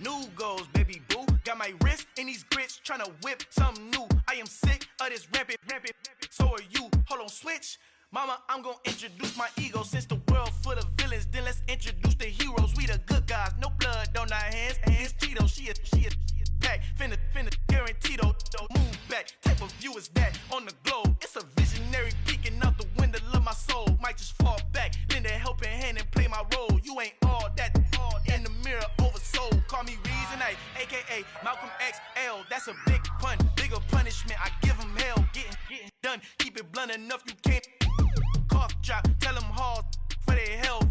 J: New goals, baby boo. Got my wrist in these grits, tryna whip something new. I am sick of this rampant. So are you. Hold on, switch. Mama, I'm gonna introduce my ego. Since the world full of villains, then let's introduce the heroes. We the good guys, no blood on our hands. Hands Tito, she a pack. Finna guaranteed, move back. Type of view is that on the globe? It's a visionary peeking out the window of my soul. Might just fall back, lend a helping hand and play my role. You ain't all that in the mirror oversold. Call me Reason A, aka Malcolm XL. That's a big pun, bigger punishment. I give him hell, getting done. Keep it blunt enough, you can't cough drop. Tell them hard for their health.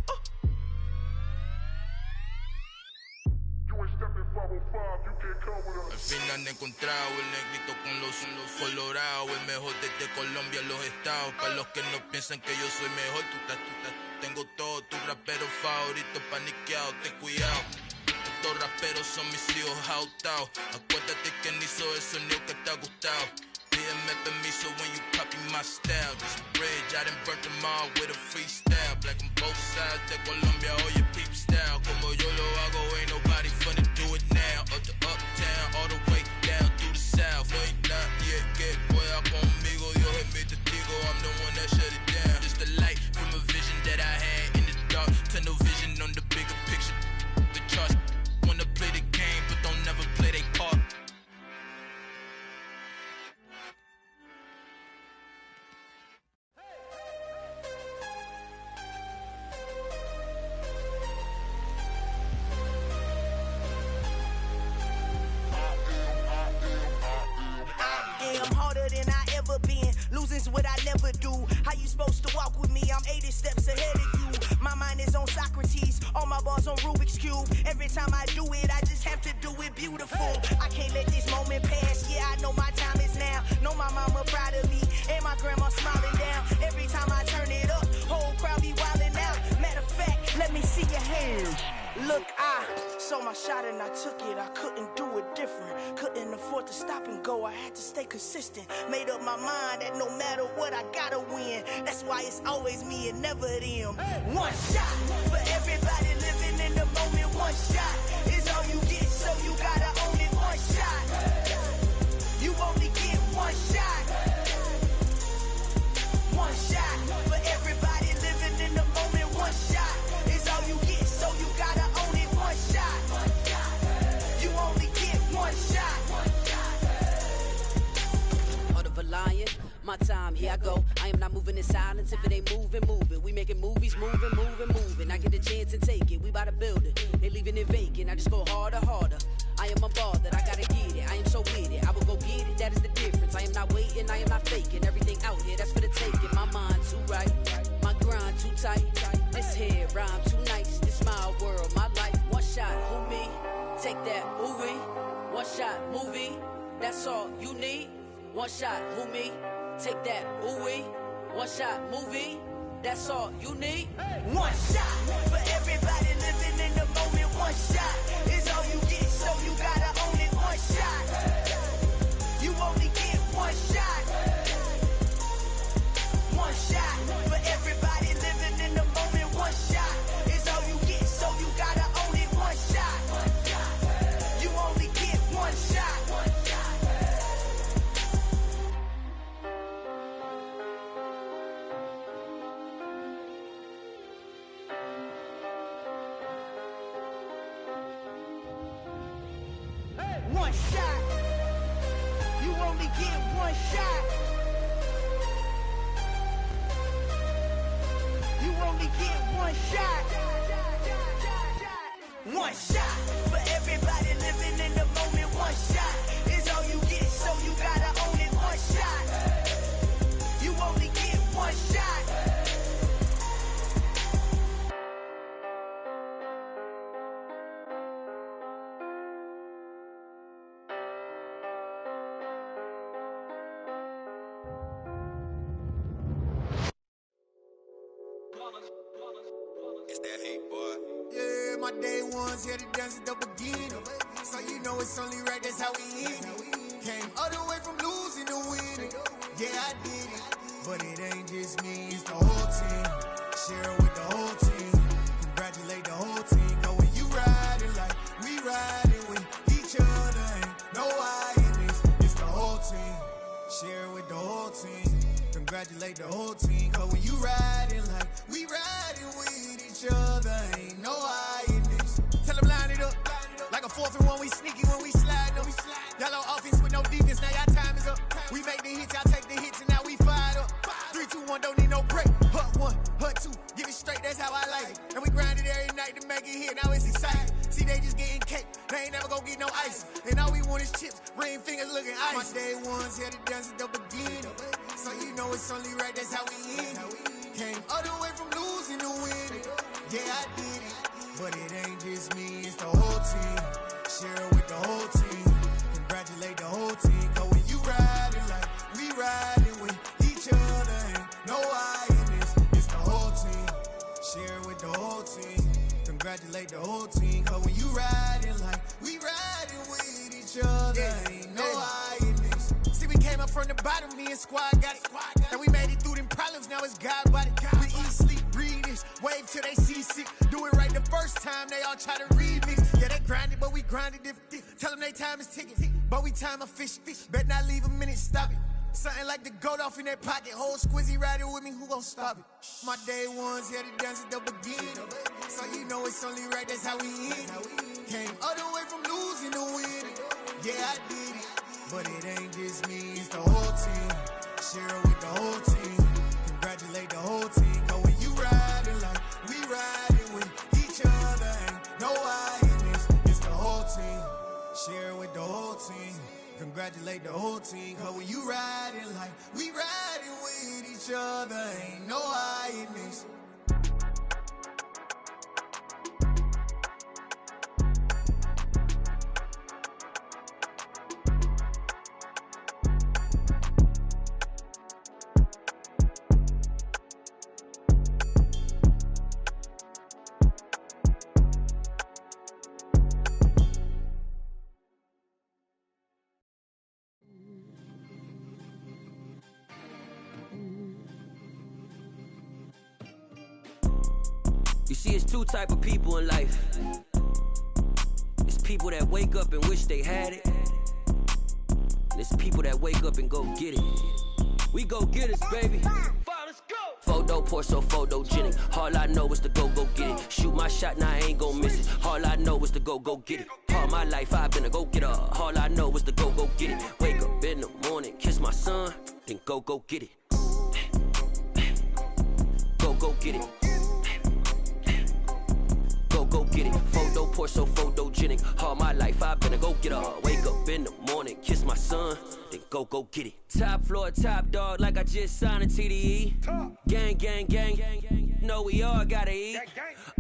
K: Al fin han encontrado el negrito con los colorados, el mejor desde Colombia a los estados. Para los que no piensan que yo soy mejor, tengo todo, tus raperos favoritos paniqueados, ten cuidado. Estos raperos son mis hijos adoptados. Acuérdate que ni hizo el sonido que te ha gustado. Pídeme permiso when you copy my style. This bridge, I done burnt them all with a freestyle. Black on both sides de Colombia, oye peep style. Como yo lo hago, ain't nobody finna do it now. Up to uptown, all the way down through the south. No ain't nadie que pueda conmigo. Dios es mi testigo, I'm the one that shut it down. Just a light from a vision that I had in the dark. Tunnel vision on the bigger picture. The charts wanna play the game, but don't never play their part.
H: ever do. How you supposed to walk with me? I'm 80 steps ahead of you. My mind is on Socrates, all my bars on Rubik's Cube. Every time I do it, I just have to do it beautiful. I can't let this moment pass. Yeah, I know my time is now. Know my mama proud of me, and my grandma smiling down. Every time I turn it up, whole crowd be wildin' out. Matter of fact, let me see your hands. Look, I saw my shot and I took it. I couldn't do it different. Couldn't afford to stop and go. I had to stay consistent. Made up my mind that no matter what, I gotta win. That's why it's always me and never them. One shot for everybody living in the moment. One shot is all you get, so you gotta own it. One shot. You only get one shot. One shot for everybody living in the moment. One shot is all you get, so you gotta own it. One shot. You only get one shot.
I: Heart of a lion, my time, here I go. I am not moving in silence. If it ain't moving, moving. We making movies, moving, moving, moving. I get a chance and take it. We bout to build it. They leaving it vacant. I just go harder, harder. I am unbothered, I gotta get it. I am so with it. I will go get it, that is the difference. I am not waiting, I am not faking. Everything out here, that's for the taking. My mind too right, my grind too tight. This here rhyme too nice. This my world, my life. One shot, who me? Take that, movie. One shot, movie. That's all you need. One shot, who me? Take that, ooh-wee. One shot, movie. That's all you need.
H: One shot for everybody living in the moment. One shot is all you get, so you gotta own it. One shot. You only get one shot. One shot for everybody living in the moment. One shot is all you get, so you gotta own it. One shot. You only get one shot. One shot. You only get one shot. You only get one shot. One shot for everybody living in the moment. One shot is all you get, so you gotta own it. One shot. You only get one shot.
K: It's that hate, boy.
L: Yeah, my day ones here to dance at the beginning. So you know it's only right, that's how we end it. Came all the way from losing to winning. Yeah, I did it. But it ain't just me, it's the whole team. Share it with the whole team. Congratulate the whole team. Cause when you riding like we riding with each other, ain't no I in this. It's the whole team. Share it with the whole team. Congratulate the whole team. Cause when you riding like we riding with each other, ain't no I in this. Tell them line it up. Like a 4th and 1, we sneaky when we slide them. Yellow offense with no defense, now y'all time is up. We make the hits, y'all take the hits, and now we fired up. 3, 2, 1, don't need no break. Hut 1, hut 2, give it straight, that's how I like it. And we grind it every night to make it hit, now it's exciting. See, they just getting cake, they ain't never gonna get no ice. And all we want is chips, ring fingers looking ice. My day ones here to dance at the beginning. So you know it's only right, that's how we end it. Came all the way from losing to winning. Yeah, I did it. But it ain't just me, it's the whole team. Share it with the whole team. Congratulate the whole team. Cause when you riding like we riding with each other, ain't no I in this. It's the whole team. Share it with the whole team. Congratulate the whole team. Cause when you riding like we riding with each other, ain't no I in this. See, we came up from the bottom, me and squad got it. And we made it through them problems, now it's God body. We eat, sleep, breathe this, wave till they seasick. Do it right the first time, they all try to remix. Yeah, they grinded, but we grinded different. Tell them they time is ticking, but we time a fish. Bet not leave a minute, stop it. Something like the goat off in their pocket. Whole squizzy riding with me, who gon' stop it? My day ones here to dance at the beginning. So you know it's only right, that's how we end it. Came all the way from losing to winning. Yeah, I did it. But it ain't just me, it's the whole team. Share it with the whole team. Congratulate the whole team. Cause when you riding like we riding with each other, ain't no I in this. It's the whole team. Share it with the whole team. Congratulate the whole team, cause when you riding like we riding with each other, ain't no hiding this.
M: You see, it's two type of people in life. It's people that wake up and wish they had it, and it's people that wake up and go get it. We go get it, baby. Photo pour so photogenic. All I know is to go get it. Shoot my shot, now I ain't gon' miss it. All I know is to go get it. All my life I've been a go-getter. All I know is to go get it. Wake up in the morning, kiss my son, then go get it. Go get it. Go get it. Photo pour so photogenic. All my life I've been a go-getter. Wake up in the morning, kiss my son, then go get it. Top floor, top dog, like I just signed a TDE. Gang. Know we all gotta eat.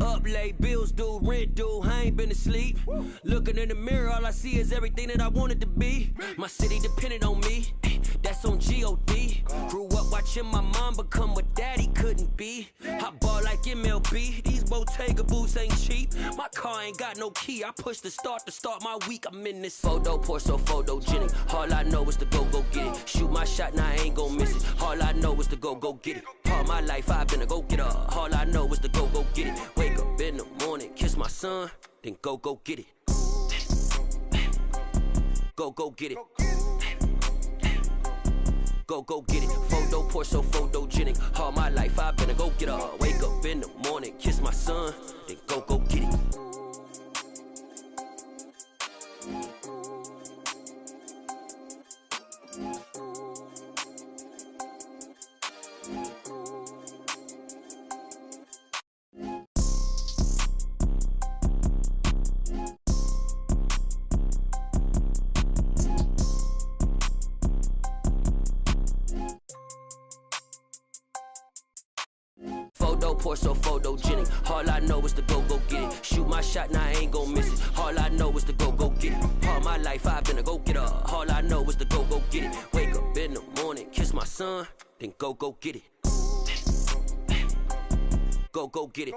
M: Up late, bills due, rent due, I ain't been asleep. Looking in the mirror, all I see is everything that I wanted to be. My city depended on me, that's on G.O.D. Grew up watching my mom become what daddy couldn't be. I ball like MLB, these Bottega boots ain't cheap. My car ain't got no key, I push the start to start my week. I'm in this photo pour so photogenic. All I know is to go get it. Shoot my shot, now I ain't gon' miss it. All I know is to go get it. All my life I've been a go-getter. All I know is to go get it. Wake up in the morning, kiss my son, then go get it. Go get it. Go get it. Photo pour so photogenic. All my life I've been a go-getter. Wake up in the morning, kiss my son, then go get it. Photo pour so photogenic. All I know is to go get it. Shoot my shot, now I ain't gon' miss it. All I know is to go get it. All my life I've been a go-getter. All I know is to go get it. Wake up in the morning, kiss my son, then go get it. Go get it.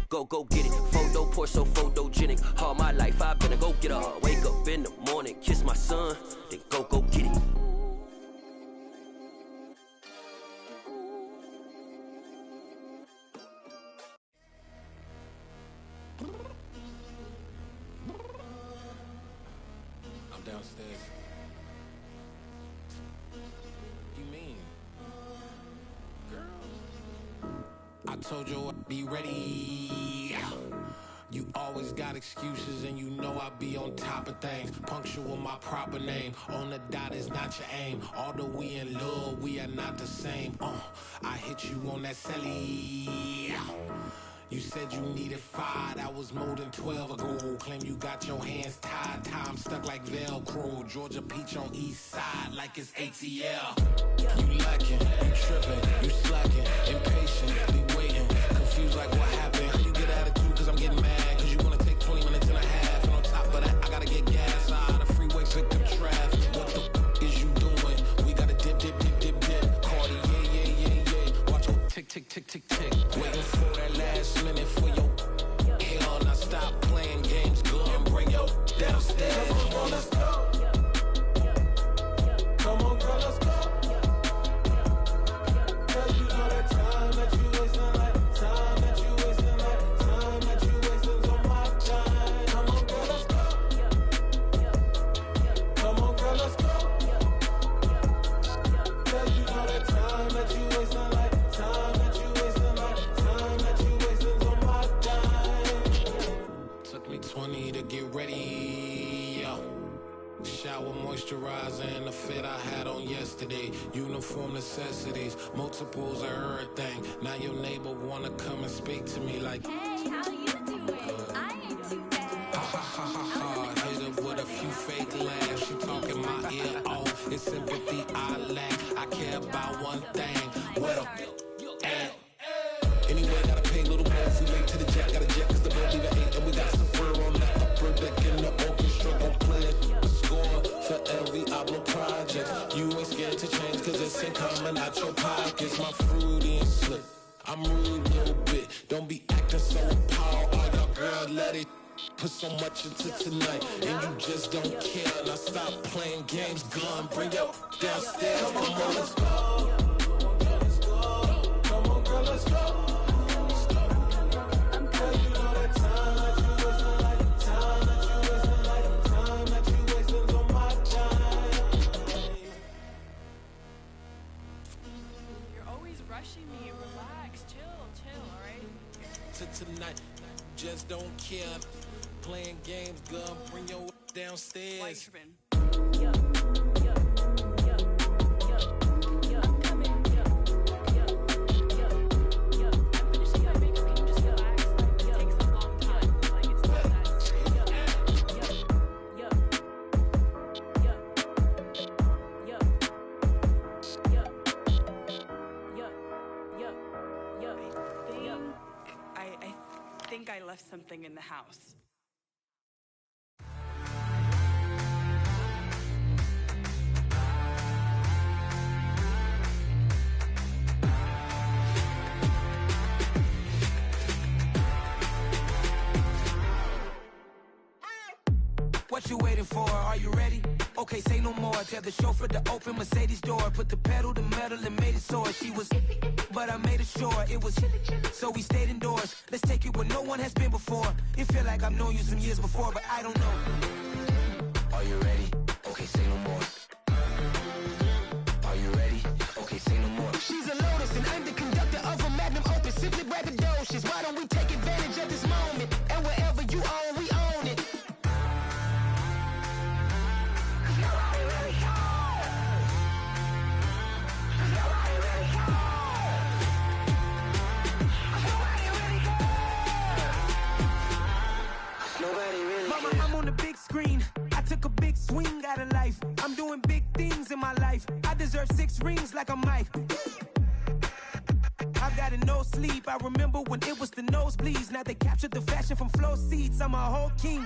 M: Go get it. Photo pour so photogenic. All my life I've been a go-getter. Wake up in the morning, kiss my son, then go get it.
N: I'm downstairs. You mean? Girl, I told you I'd be ready. You always got excuses and you know I be on top of things. Punctual my proper name. On the dot is not your aim. Although we in love, we are not the same. I hit you on that celly. You said you needed 5, that was more than 12 ago. Claim you got your hands tied, time stuck like Velcro. Georgia Peach on east side like it's ATL. You lacking, you tripping, you slacking, impatient, be waiting, confused like what happened. How you get attitude cause I'm getting mad, cause you wanna take 20 minutes and a half. And on top of that, I gotta get gas out of the freeway, pick up traffic. What the is you doing? We gotta dip. Cardi, yeah. Watch your tick. Waiting for that last minute for your hell. Now stop playing games, girl, and bring your downstairs. Come on, let's go. Come on, girl, let's go. Cause you know that time that you wasting, like time that you wasting, like time that you wasting on my time. Come on, girl, let's go. Come on, girl, let's go. Cause you know that time that you wasting, like time that you wasting, like time that you wasting on my time. Took me 20 to get ready, yo. Shower moisturizer and the fit I had on yesterday. Uniform necessities, multiples of everything. Now your neighbor wanna come and speak to me like, hey, how you doing? I ain't too bad. Ha. Hit up with a I'm rude a little bit. Don't be acting so appalled. All y'all girls let it put so much into tonight, and you just don't care. Now stop playing games, gun. Bring your downstairs. Come on, let's go. Come on, girl, let's go. Tonight, just don't care. Playing games, girl. Bring your downstairs.
O: I left something in the house.
P: What you waiting for? Are you ready? Okay, say no more. Tell the chauffeur to open Mercedes door. Put the pedal to metal and made it soar. She was, but I made it sure it was. So we stayed indoors. Let's take it where no one has been before. It feel like I've known you some years before, but I don't know. Are you ready? Okay, say no more. Are you ready? Okay, say no more.
Q: She's a Lotus and I'm the conductor of a magnum opus. Simply braggadocious. Why don't we take advantage of this moment? And wherever you own, we own it.
P: Swing out of life. I'm doing big things in my life. I deserve 6 rings like a Mike. I've got no sleep. I remember when it was the nosebleeds. Now they captured the fashion from flow seats. I'm a whole king.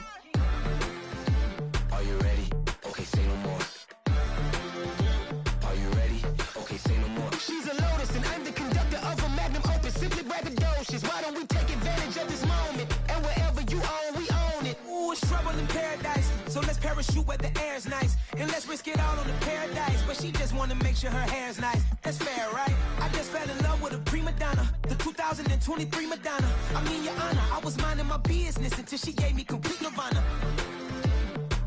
P: Are you ready? Okay, say no more. Are you ready? Okay, say no more.
Q: She's a Lotus and I'm the conductor of a magnum opus. Simply braggadocious. Why don't we take advantage of this moment? And wherever you own, we own it.
P: Ooh, it's trouble in paradise. So let's parachute where the air's nice. And let's risk it all on the paradise. But she just wanna make sure her hair's nice. That's fair, right? I just fell in love with a prima donna. The 2023 Madonna. I mean, your honor, I was minding my business until she gave me complete nirvana.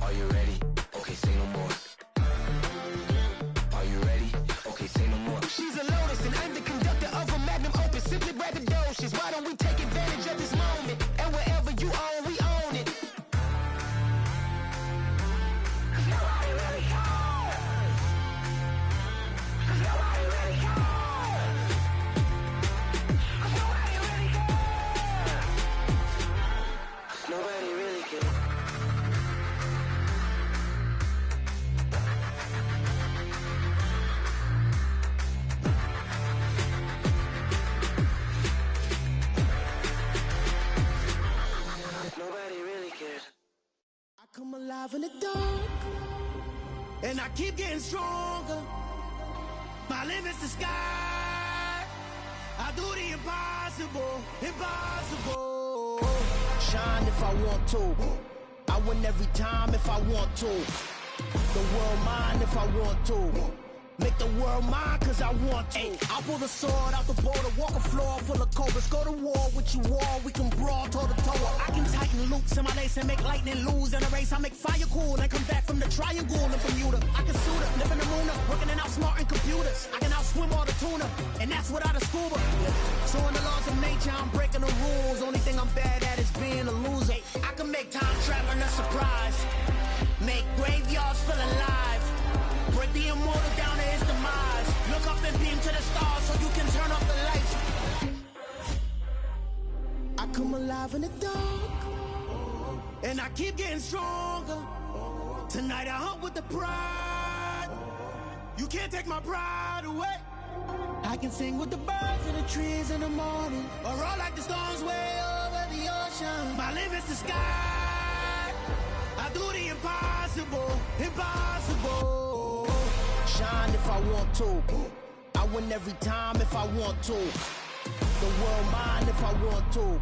P: Are you ready? Okay, say no more. Are you ready? Okay, say no more.
Q: She's a Lotus and I'm the conductor of a magnum opus. Simply braggadocious. Why don't we take advantage of this moment? And wherever you own, we own it.
P: Nobody really cares. Nobody really cares.
Q: I come alive in the dark, and I keep getting stronger. My limit's the sky. I do the impossible, impossible. Shine if I want to. I win every time if I want to. The world mine if I want to. Make the world mine cause I want to. Ay, I'll pull the sword out the border, walk a floor full of cobras. Go to war with you all, we can brawl toe to toe. I can tighten loops in my lace and make lightning lose in a race. I make fire cool and come back from the triangle in Bermuda. I can suit up, live in the moon up, working and outsmarting computers. I can outswim all the tuna, and that's without a scuba. So in the laws of nature, I'm breaking the rules. Only thing I'm bad at is being a loser. I can make time traveling a surprise, make graveyards feel alive. Break the immortal down to his demise. Look up and beam to the stars so you can turn off the lights. I come alive in the dark, and I keep getting stronger. Tonight I hunt with the pride. You can't take my pride away. I can sing with the birds and the trees in the morning, or roll like the storms way over the ocean. My limit's the sky. I do the impossible, impossible. Shine if I want to. I win every time if I want to. the world mine if I want to.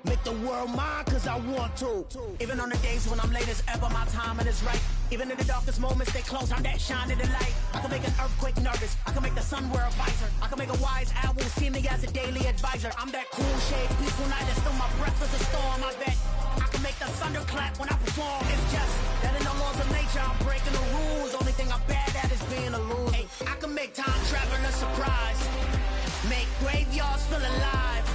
Q: Make the world mine cause I want to.
P: Even on the days when I'm late as ever, my timing is right. Even in the darkest moments, they close, I'm that shine of the light. I can make an earthquake nervous, I can make the sun wear a visor. I can make a wise owl see me as a daily advisor. I'm that cool shade, peaceful night, and still my breath is a storm, I bet. I can make the thunder clap when I perform. It's just that in the laws of nature, I'm breaking the rules. Only thing I'm bad at is being a loser. Hey, I can make time travel a surprise. Make graveyards feel alive.